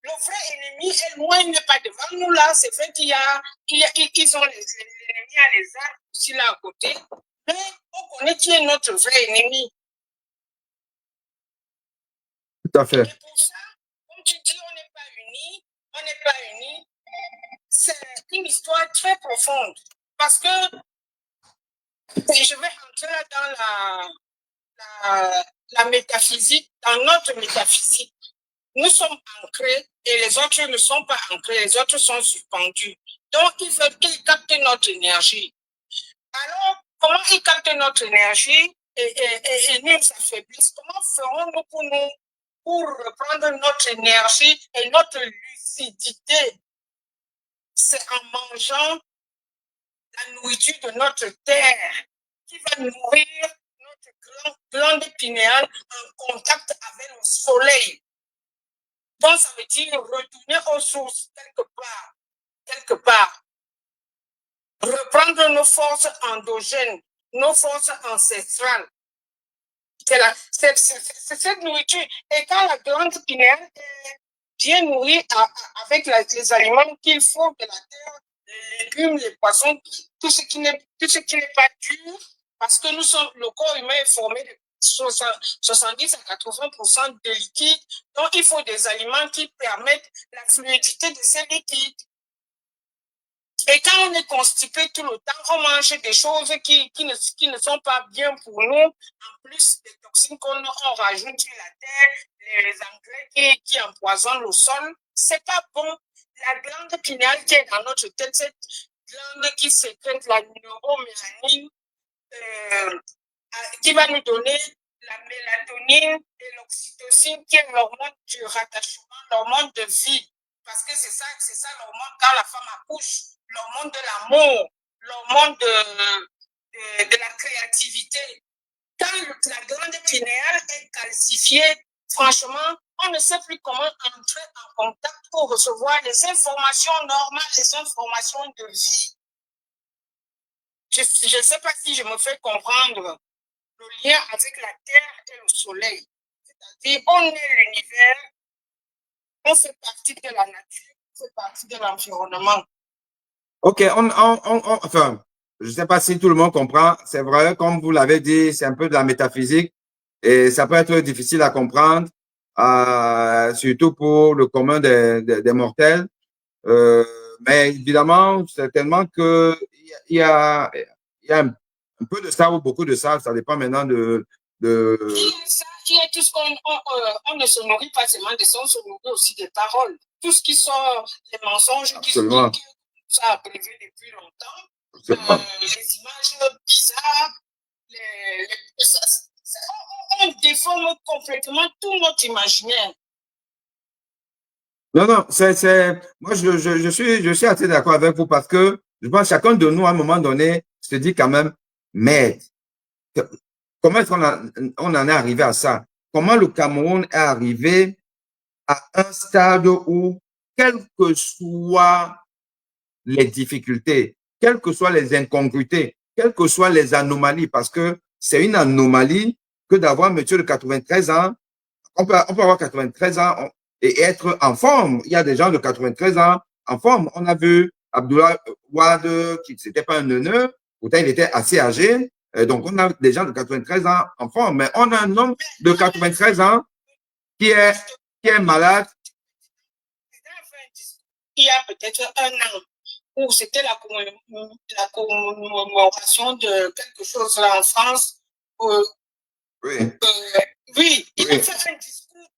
Le vrai ennemi est loin, il n'est pas devant nous là. C'est vrai qu'ils ont les ennemis à les arbres aussi là à côté. Mais on connaît qui est notre vrai ennemi. Tout à fait. Et pour ça, comme tu dis, on n'est pas unis. On n'est pas unis. C'est une histoire très profonde. Parce que je vais entrer dans la métaphysique, dans notre métaphysique. Nous sommes ancrés et les autres ne sont pas ancrés, les autres sont suspendus. Donc, il faut qu'ils captent notre énergie. Alors, comment ils captent notre énergie et nous affaiblissent? Comment ferons-nous pour reprendre notre énergie et notre lucidité? C'est en mangeant la nourriture de notre terre qui va nourrir notre glande pinéale en contact avec le soleil. Donc, ça veut dire retourner aux sources quelque part. Reprendre nos forces endogènes, nos forces ancestrales. C'est cette nourriture. Et quand la glande pinéale est bien nourrie avec les aliments qu'il faut de la terre, les légumes, les poissons, tout ce qui n'est pas dur, parce que le corps humain est formé de 70 à 80% de liquide. Donc, il faut des aliments qui permettent la fluidité de ces liquides. Et quand on est constipé tout le temps, on mange des choses qui ne sont pas bien pour nous. En plus des toxines qu'on rajoute sur la terre, les engrais qui empoisonnent le sol, c'est pas bon. La glande pinéale qui est dans notre tête, cette glande qui sécrète la neuromélanine, qui va nous donner la mélatonine et l'oxytocine, qui est l'hormone du rattachement, l'hormone de vie. Parce que c'est ça l'hormone quand la femme accouche, l'hormone de l'amour, l'hormone de la créativité. Quand la glande pinéale est calcifiée, franchement, on ne sait plus comment entrer en contact pour recevoir les informations normales, les informations de vie. Je ne sais pas si je me fais comprendre le lien avec la terre et le soleil. C'est-à-dire, on est l'univers, on fait partie de la nature, on fait partie de l'environnement. Ok, enfin, je ne sais pas si tout le monde comprend. C'est vrai, comme vous l'avez dit, c'est un peu de la métaphysique et ça peut être difficile à comprendre, surtout pour le commun des mortels. Mais évidemment, certainement qu'il y a un peu de ça ou beaucoup de ça. Ça dépend maintenant de... Il y a tout ce on ne se nourrit pas seulement de ça, on se nourrit aussi des paroles. Tout ce qui sont les mensonges, ça a prévu depuis longtemps. Les images bizarres, on déforme complètement tout notre imaginaire. Non, moi, je suis assez d'accord avec vous parce que je pense que chacun de nous, à un moment donné, se dit quand même, Mais comment est-ce on en est arrivé à ça? Comment le Cameroun est arrivé à un stade où, quelles que soient les difficultés, quelles que soient les incongruités, quelles que soient les anomalies, parce que c'est une anomalie que d'avoir un monsieur de 93 ans, on peut avoir 93 ans et être en forme. Il y a des gens de 93 ans en forme. On a vu Abdoulaye Wade, qui n'était pas un neuneu, pourtant il était assez âgé. Donc, on a des gens de 93 ans en forme, mais on a un homme de 93 ans qui est malade. Il y a peut-être un an où c'était la commémoration de quelque chose là en France. Oui. Oui, il a fait un discours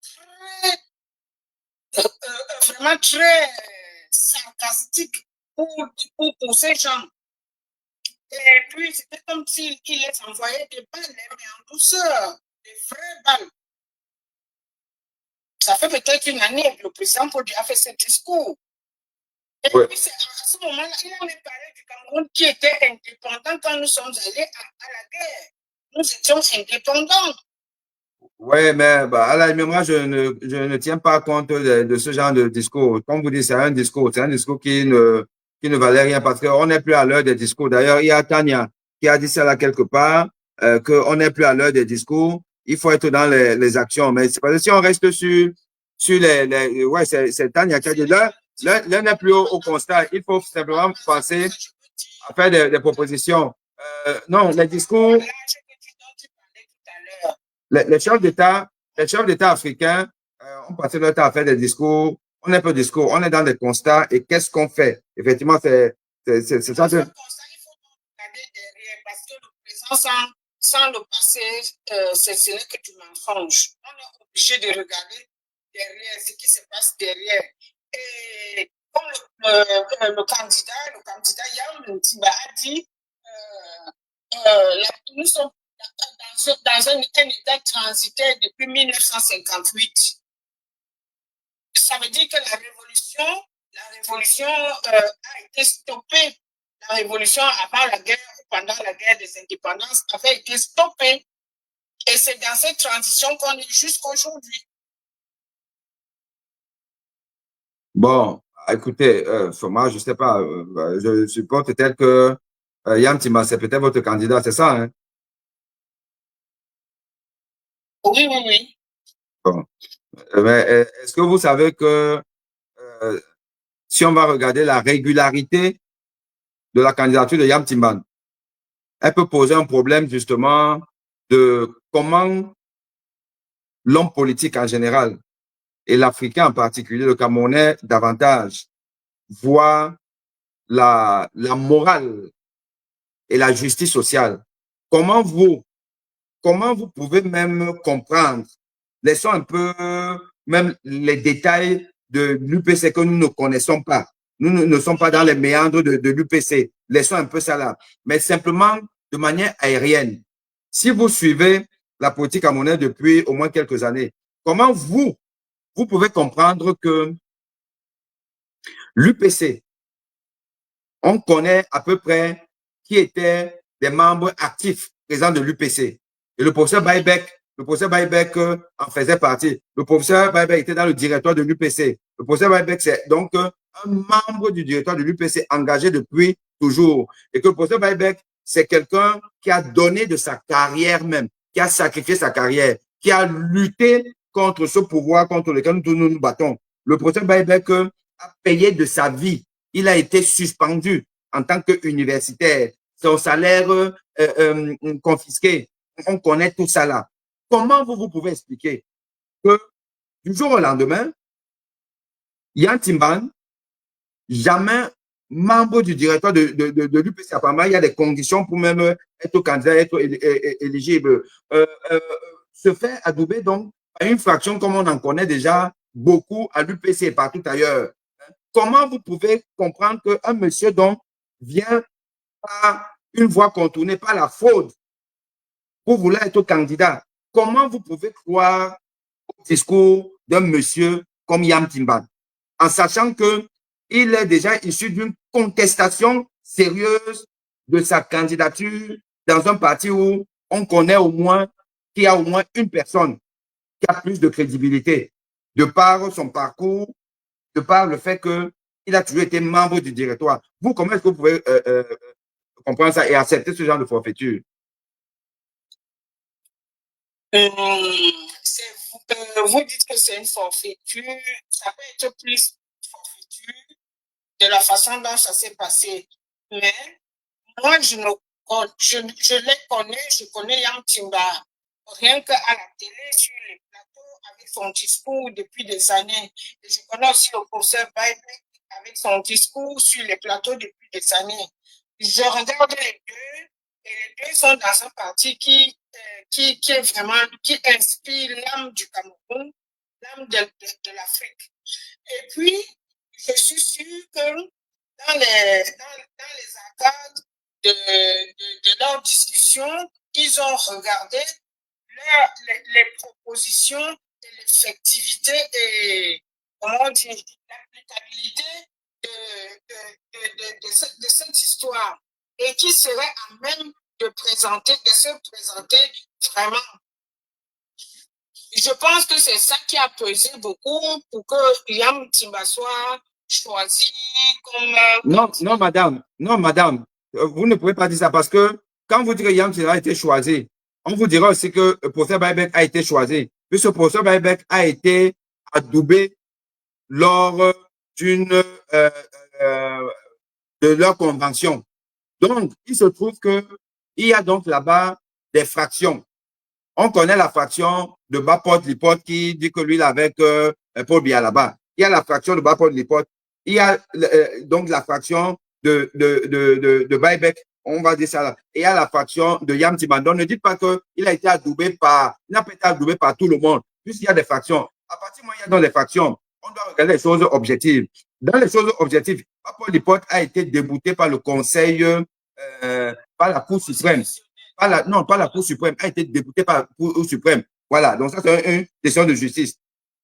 vraiment très sarcastique pour ces gens. Et puis, c'était comme s'il les envoyait des balles, mais en douceur, des vraies balles. Ça fait peut-être une année que le président Paul a fait ce discours. Et puis, à ce moment-là, il en est parlé du Cameroun qui était indépendant quand nous sommes allés à la guerre. Nous étions indépendants. Oui, mais bah, à la limite, moi, je ne tiens pas compte de ce genre de discours. Comme vous dites, c'est un discours qui ne valait rien parce qu'on n'est plus à l'heure des discours. D'ailleurs, il y a Tania qui a dit ça là quelque part, qu'on n'est plus à l'heure des discours. Il faut être dans les actions. Mais c'est parce que si on reste sur ouais, c'est Tania qui a dit là n'est plus au constat. Il faut simplement passer à faire des propositions. Non, les discours, les chefs d'État africains ont passé leur temps à faire des discours. On n'est pas de discours, on est dans des constats et qu'est-ce qu'on fait? Effectivement, c'est ça. Il faut regarder derrière parce que le présent sans le passé, ce n'est que du mensonge. On est obligé de regarder derrière ce qui se passe derrière. Et comme le candidat Yam Ntiba a dit, nous sommes dans un état transitaire depuis 1958. Ça veut dire que la révolution a été stoppée. La révolution avant la guerre, pendant la guerre des indépendances, avait été stoppée. Et c'est dans cette transition qu'on est jusqu'aujourd'hui. Bon, écoutez, moi, je ne sais pas. Je suppose peut-être que Yam Tima, c'est peut-être votre candidat, c'est ça, hein? Oui, oui, oui. Bon. Mais est-ce que vous savez que si on va regarder la régularité de la candidature de Yam Timban, elle peut poser un problème justement de comment l'homme politique en général et l'Africain en particulier, le Camerounais davantage, voit la morale et la justice sociale. Comment vous pouvez même comprendre, laissons un peu même les détails de l'UPC que nous ne connaissons pas. Nous ne sommes pas dans les méandres de l'UPC. Laissons un peu ça là. Mais simplement de manière aérienne. Si vous suivez la politique camerounaise depuis au moins quelques années, comment vous pouvez comprendre que l'UPC, on connaît à peu près qui étaient des membres actifs présents de l'UPC. Et le professeur Baïbek en faisait partie. Le professeur Baïbek était dans le directoire de l'UPC. Le professeur Baïbek, c'est donc un membre du directoire de l'UPC engagé depuis toujours. Et que le professeur Baïbek, c'est quelqu'un qui a donné de sa carrière même, qui a sacrifié sa carrière, qui a lutté contre ce pouvoir contre lequel nous nous battons. Le professeur Baïbek a payé de sa vie. Il a été suspendu en tant qu'universitaire. Son salaire confisqué. On connaît tout ça là. Comment vous pouvez expliquer que du jour au lendemain, Yam Timban, jamais membre du directoire de l'UPC, apparemment, il y a des conditions pour même être candidat, être éligible, se fait adouber donc à une fraction comme on en connaît déjà beaucoup à l'UPC et partout ailleurs. Comment vous pouvez comprendre qu'un monsieur donc vient par une voie contournée, par la fraude, pour vouloir être candidat? Comment vous pouvez croire au discours d'un monsieur comme Yam Timban, en sachant qu'il est déjà issu d'une contestation sérieuse de sa candidature dans un parti où on connaît au moins qu'il y a au moins une personne qui a plus de crédibilité de par son parcours, de par le fait qu'il a toujours été membre du directoire. Vous, comment est-ce que vous pouvez comprendre ça et accepter ce genre de forfaiture? Vous dites que c'est une forfaiture, ça peut être plus forfaiture de la façon dont ça s'est passé. Mais moi, je les connais, je connais Yam Timba, rien qu'à la télé, sur les plateaux, avec son discours depuis des années. Et je connais aussi le professeur Baïbek avec son discours sur les plateaux depuis des années. Je regarde les deux, et les deux sont dans un parti qui est vraiment, qui inspire l'âme du Cameroun, l'âme de l'Afrique. Et puis, je suis sûre que dans les arcades de leur discussion, ils ont regardé les propositions et l'effectivité et, comment on dit, l'applicabilité de cette histoire et qui serait à même de se présenter vraiment. Je pense que c'est ça qui a pesé beaucoup pour que Yam Timba soit choisi comme... Non, madame, vous ne pouvez pas dire ça parce que quand vous dites que Yam Timba a été choisi, on vous dira aussi que le professeur Baïbek a été choisi, puisque le professeur Baïbek a été adoubé lors d'une de leur convention. Donc, il se trouve que il y a donc là-bas des fractions. On connaît la fraction de Baport-Lipote qui dit que lui, il est avec Paul Biya là-bas. Il y a la fraction de Baport-Lipote. Il y a donc la fraction de Baïbek, on va dire ça là. Et il y a la fraction de Yam Timba. Ne dites pas qu'il a été adoubé par, il n'a pas été adoubé par tout le monde, puisqu'il y a des fractions. À partir du moment où il y a dans les fractions, on doit regarder les choses objectives. Dans les choses objectives, Baport-Lipote a été débouté par le conseil, par la Cour suprême. Non, pas la Cour suprême, a été débouté par la Cour suprême. Voilà, donc ça, c'est une décision de justice.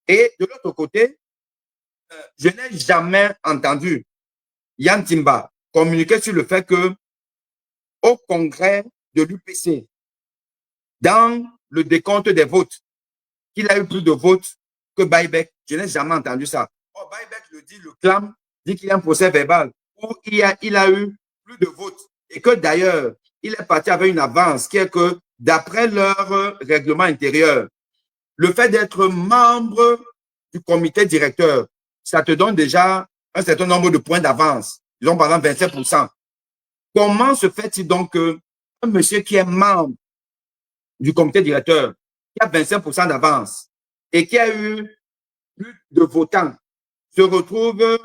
Et de l'autre côté, je n'ai jamais entendu Yam Timba communiquer sur le fait que au congrès de l'UPC, dans le décompte des votes, qu'il a eu plus de votes que Baïbek. Je n'ai jamais entendu ça. Oh, Baïbek le dit, le clame, dit qu'il y a un procès verbal où il a eu plus de votes et que d'ailleurs, il est parti avec une avance qui est que d'après leur règlement intérieur, le fait d'être membre du comité directeur, ça te donne déjà un certain nombre de points d'avance, disons par exemple 27%. Comment se fait-il donc qu'un monsieur qui est membre du comité directeur, qui a 25% d'avance et qui a eu plus de votants, se retrouve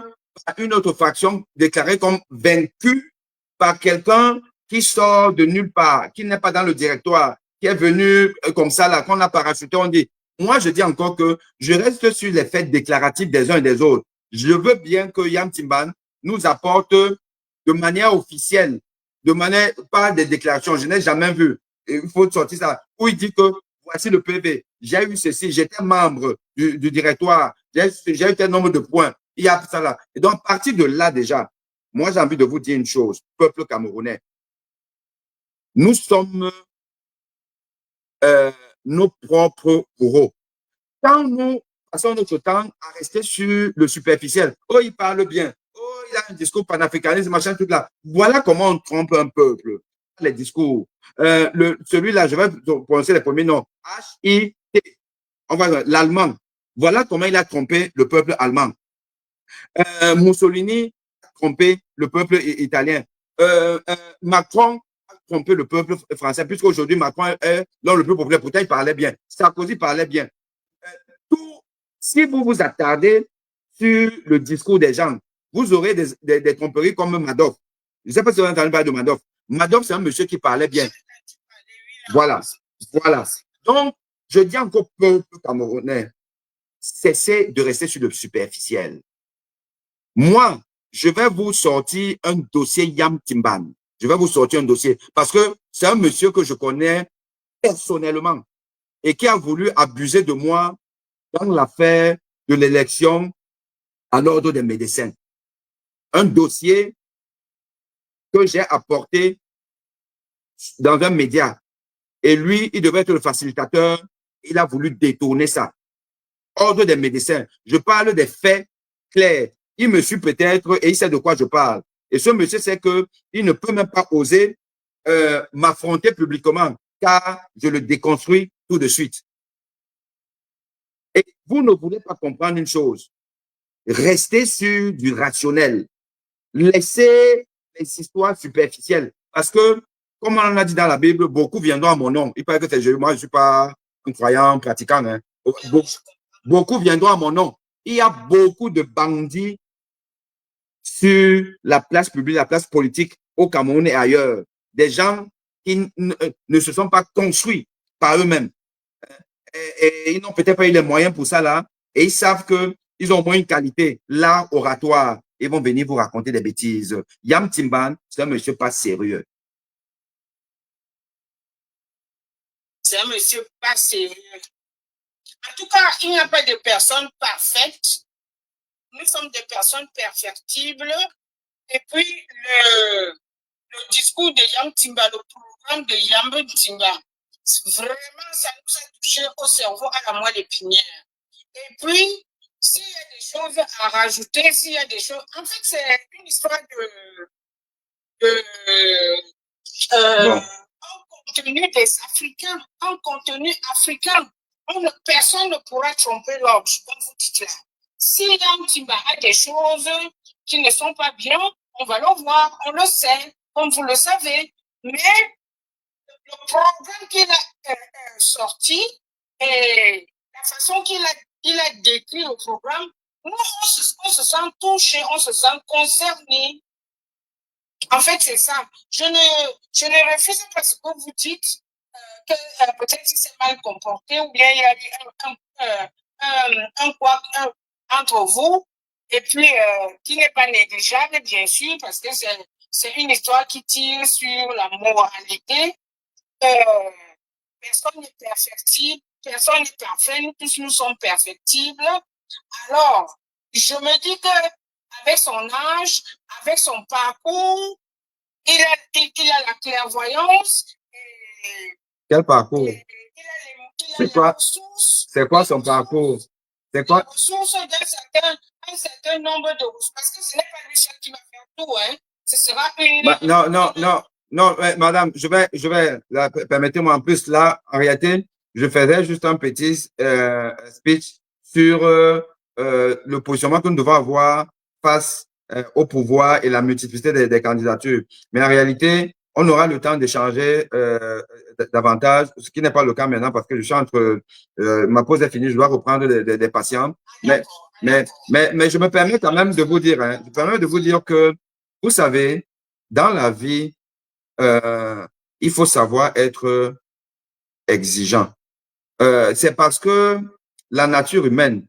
à une autre fraction déclarée comme vaincue par quelqu'un qui sort de nulle part, qui n'est pas dans le directoire, qui est venu comme ça, là, qu'on a parachuté, on dit. Moi, je dis encore que je reste sur les faits déclaratifs des uns et des autres. Je veux bien que Yam Timban nous apporte de manière officielle, de manière, pas des déclarations, je n'ai jamais vu. Il faut sortir ça, où il dit que voici le PV, j'ai eu ceci, j'étais membre du directoire, j'ai eu tel nombre de points, il y a ça là. Et donc, à partir de là déjà, moi, j'ai envie de vous dire une chose, peuple camerounais. Nous sommes nos propres bourreaux. Quand nous passons notre temps à rester sur le superficiel, oh, il parle bien, oh, il a un discours panafricaniste, machin, tout là. Voilà comment on trompe un peuple. Les discours. Celui-là, je vais prononcer les premiers noms. H-I-T. On va l'allemand. Voilà comment il a trompé le peuple allemand. Mussolini a trompé le peuple italien. Macron a trompé le peuple français, puisqu'aujourd'hui, Macron est l'homme le plus populaire. Pourtant, il parlait bien. Sarkozy parlait bien. Si vous vous attardez sur le discours des gens, vous aurez des tromperies comme Madoff. Je ne sais pas si vous avez entendu parler de Madoff. Madoff, c'est un monsieur qui parlait bien. Voilà. Voilà. Donc, je dis encore peuple camerounais, cessez de rester sur le superficiel. Moi, je vais vous sortir un dossier Yam Timban. Je vais vous sortir un dossier parce que c'est un monsieur que je connais personnellement et qui a voulu abuser de moi dans l'affaire de l'élection à l'ordre des médecins. Un dossier que j'ai apporté dans un média. Et lui, il devait être le facilitateur. Il a voulu détourner ça. Ordre des médecins. Je parle des faits clairs. Il me suit peut-être et il sait de quoi je parle. Et ce monsieur sait qu'il ne peut même pas oser m'affronter publiquement car je le déconstruis tout de suite. Et vous ne voulez pas comprendre une chose. Restez sur du rationnel. Laissez les histoires superficielles. Parce que, comme on en a dit dans la Bible, beaucoup viendront à mon nom. Il paraît que c'est moi, je ne suis pas un croyant, pratiquant. Hein. Beaucoup viendront à mon nom. Il y a beaucoup de bandits sur la place publique, la place politique au Cameroun et ailleurs. Des gens qui ne se sont pas construits par eux-mêmes. Et ils n'ont peut-être pas eu les moyens pour ça là. Et ils savent qu'ils ont au moins une qualité, l'art oratoire. Ils vont venir vous raconter des bêtises. Yam Timban, c'est un monsieur pas sérieux. C'est un monsieur pas sérieux. En tout cas, il n'y a pas de personnes parfaites. Nous sommes des personnes perfectibles. Et puis, le discours de Yam Timba, le programme de Yam Timba, vraiment, ça nous a touché au cerveau à la moelle épinière. Et puis, s'il y a des choses à rajouter, s'il y a des choses... En fait, c'est une histoire Bon. un contenu des Africains, un contenu africain. Personne ne pourra tromper l'ordre, comme vous dites là. Si Yam Timba a des choses qui ne sont pas bien, on va le voir, on le sait, comme vous le savez. Mais le programme qu'il a sorti et la façon qu'il a décrit le programme, nous, on se sent touché, on se sent concerné. En fait, c'est ça. Je ne refuse pas ce que vous dites, que peut-être qu'il s'est mal comporté ou bien il y a eu un quoi entre vous et puis qui n'est pas négligeable, bien sûr, parce que c'est une histoire qui tire sur la moralité. Personne n'est perfectible, personne n'est parfait, nous tous nous sommes perfectibles. Alors, je me dis que avec son âge, avec son parcours, il a la clairvoyance. Quel parcours? C'est quoi son parcours? C'est quoi? Les ressources d'un certain nombre de ressources. Parce que ce n'est pas lui seul qui va faire tout, hein. Ce sera une... Non, madame, permettez-moi en plus, là, en réalité, je faisais juste un petit speech sur le positionnement que nous devons avoir face au pouvoir et la multiplicité des candidatures. Mais en réalité, on aura le temps d'échanger davantage, ce qui n'est pas le cas maintenant parce que je suis entre, ma pause est finie, je dois reprendre des patients. Mais je me permets quand même de vous dire, hein, je me permets de vous dire que, vous savez, dans la vie, il faut savoir être exigeant. C'est parce que la nature humaine,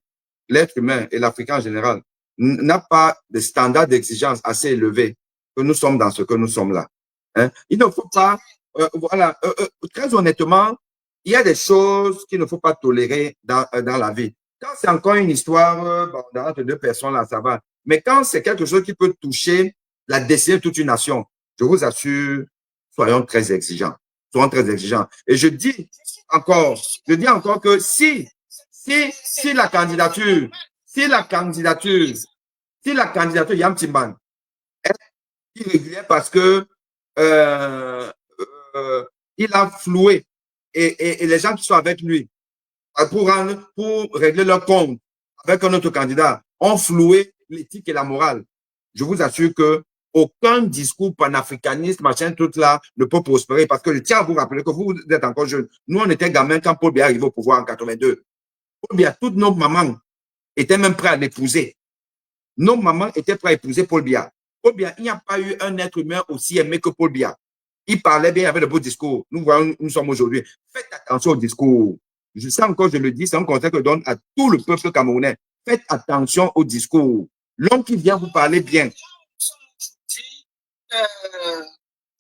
l'être humain et l'Africain en général, n'a pas de standard d'exigence assez élevé que nous sommes dans ce que nous sommes là. Hein? Il ne faut pas, voilà, très honnêtement, il y a des choses qu'il ne faut pas tolérer dans la vie. Quand c'est encore une histoire entre deux personnes, là, ça va. Mais quand c'est quelque chose qui peut toucher la destinée de toute une nation, je vous assure, soyons très exigeants. Soyons très exigeants. Et je dis encore que si la candidature Yam Timban est irrégulière parce que il a floué et les gens qui sont avec lui pour régler leur compte avec un autre candidat ont floué l'éthique et la morale. Je vous assure que aucun discours panafricaniste, machin, tout là, ne peut prospérer parce que je tiens à vous rappeler que vous êtes encore jeune. Nous, on était gamins quand Paul Biya est arrivé au pouvoir en 82. Paul Biya, toutes nos mamans étaient même prêtes à l'épouser. Nos mamans étaient prêtes à épouser Paul Biya. Paul Biya, il n'y a pas eu un être humain aussi aimé que Paul Biya. Il parlait bien, il avait de beaux discours. Nous voyons, nous sommes aujourd'hui. Faites attention au discours. Je sais encore, je le dis, c'est un conseil que je donne à tout le peuple camerounais. Faites attention au discours. L'homme qui vient vous parler bien.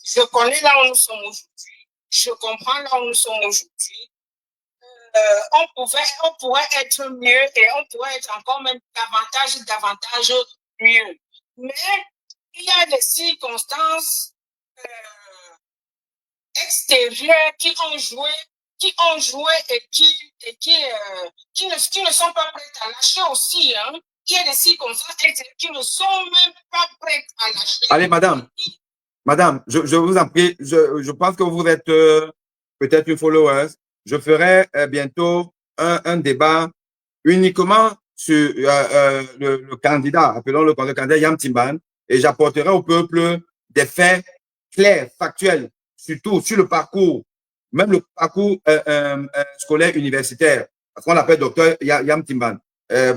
Je connais là où nous sommes aujourd'hui. Je comprends là où nous sommes aujourd'hui. On pourrait être mieux et on pourrait être encore même davantage mieux. Mais il y a des circonstances extérieurs qui ont joué et qui ne sont pas prêts à lâcher aussi. Hein. Il y a des circonstances extérieures qui ne sont même pas prêtes à lâcher. Allez, madame, je vous en prie, je pense que vous êtes peut-être une follower. Je ferai bientôt un débat uniquement sur le candidat, appelons le candidat Yam Timban, et j'apporterai au peuple des faits clairs, factuels, surtout sur le parcours, même le parcours scolaire universitaire, parce qu'on l'appelle docteur Yam Timban.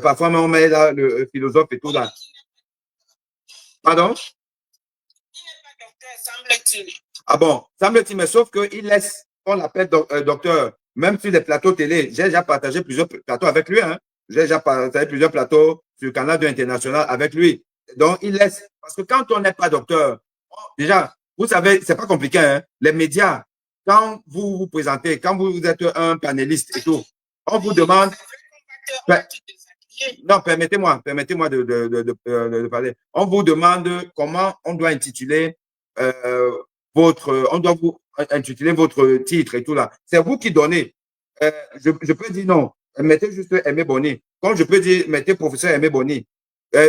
Parfois, on met là le philosophe et tout là. Pardon? Il n'est pas docteur, semble-t-il. Ah bon, semble-t-il, mais sauf qu'il laisse, on l'appelle docteur, même sur les plateaux télé. J'ai déjà partagé plusieurs plateaux avec lui. Hein. J'ai déjà partagé plusieurs plateaux sur le canal international avec lui. Donc, il laisse, parce que quand on n'est pas docteur, déjà, vous savez, c'est pas compliqué. Hein. Les médias, quand vous vous présentez, quand vous êtes un panéliste et tout, on vous demande. Non, permettez-moi de parler. On vous demande comment on doit intituler on doit vous intituler votre titre et tout là. C'est vous qui donnez. Je peux dire non, mettez juste Aimé Boni. Comme je peux dire, mettez professeur Aimé Boni.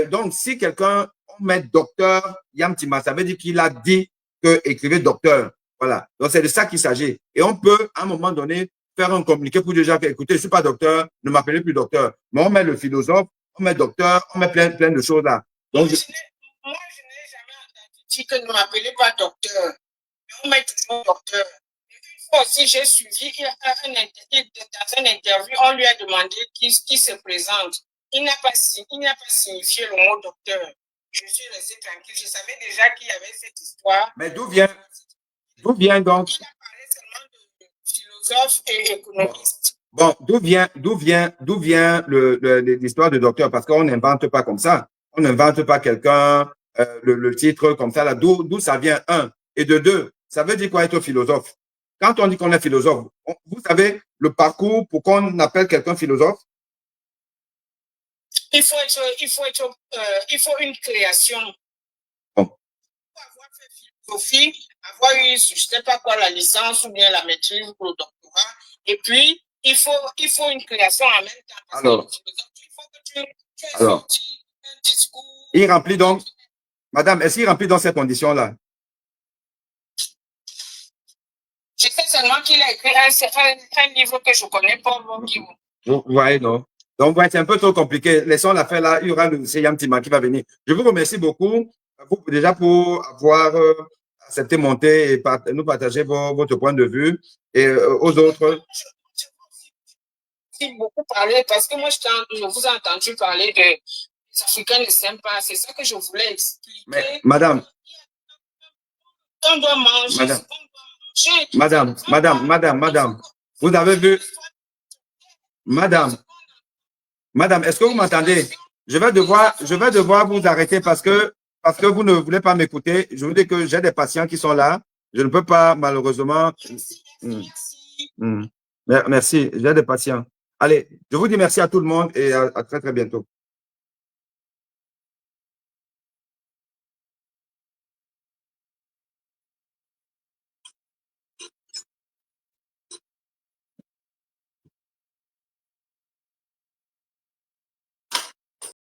Donc, si quelqu'un met docteur Yam Timban, ça veut dire qu'il a dit que écrivez docteur. Voilà. Donc, c'est de ça qu'il s'agit. Et on peut, à un moment donné, faire un communiqué pour déjà faire, écoutez, je ne suis pas docteur, ne m'appelez plus docteur. Mais on met le philosophe, on met docteur, on met plein de choses là. Donc, moi, je n'ai jamais entendu dire que ne m'appelez pas docteur. On met toujours docteur. Une fois aussi, j'ai suivi dans une interview, on lui a demandé qui se présente. Il n'a pas signifié le mot docteur. Je suis resté tranquille. Je savais déjà qu'il y avait cette histoire. Mais d'où vient donc? Il apparaît seulement de philosophe et économiste. Bon, d'où vient l'histoire de docteur? Parce qu'on n'invente pas comme ça. On n'invente pas quelqu'un, le titre comme ça. Là. D'où ça vient, un. Et de deux, ça veut dire quoi être philosophe? Quand on dit qu'on est philosophe, vous savez le parcours pour qu'on appelle quelqu'un philosophe? Il faut une création. Bon. Pour avoir fait philosophie, avoir eu, je ne sais pas quoi, la licence ou bien la maîtrise ou le doctorat. Et puis, il faut une création en même temps. Alors, il faut que tu aies sorti un discours. Il remplit donc, madame, est-ce qu'il remplit dans ces conditions-là? Je sais seulement qu'il a écrit un livre que je connais pas. Vous voyez, non? Donc, ouais, c'est un peu trop compliqué. Laissons l'affaire là. Il y aura le Yam Timban qui va venir. Je vous remercie beaucoup déjà pour avoir accepté de monter et nous partager votre point de vue. Et aux autres. J'ai beaucoup parlé parce que moi, je vous ai entendu parler des Africains ne s'aiment pas. C'est ça que je voulais expliquer. Mais, madame. On doit manger. Madame. Vous avez vu. Madame, est-ce que vous m'entendez? Je vais devoir vous arrêter parce que vous ne voulez pas m'écouter. Je vous dis que j'ai des patients qui sont là. Je ne peux pas, malheureusement. Merci, j'ai des patients. Allez, je vous dis merci à tout le monde et à très, très bientôt.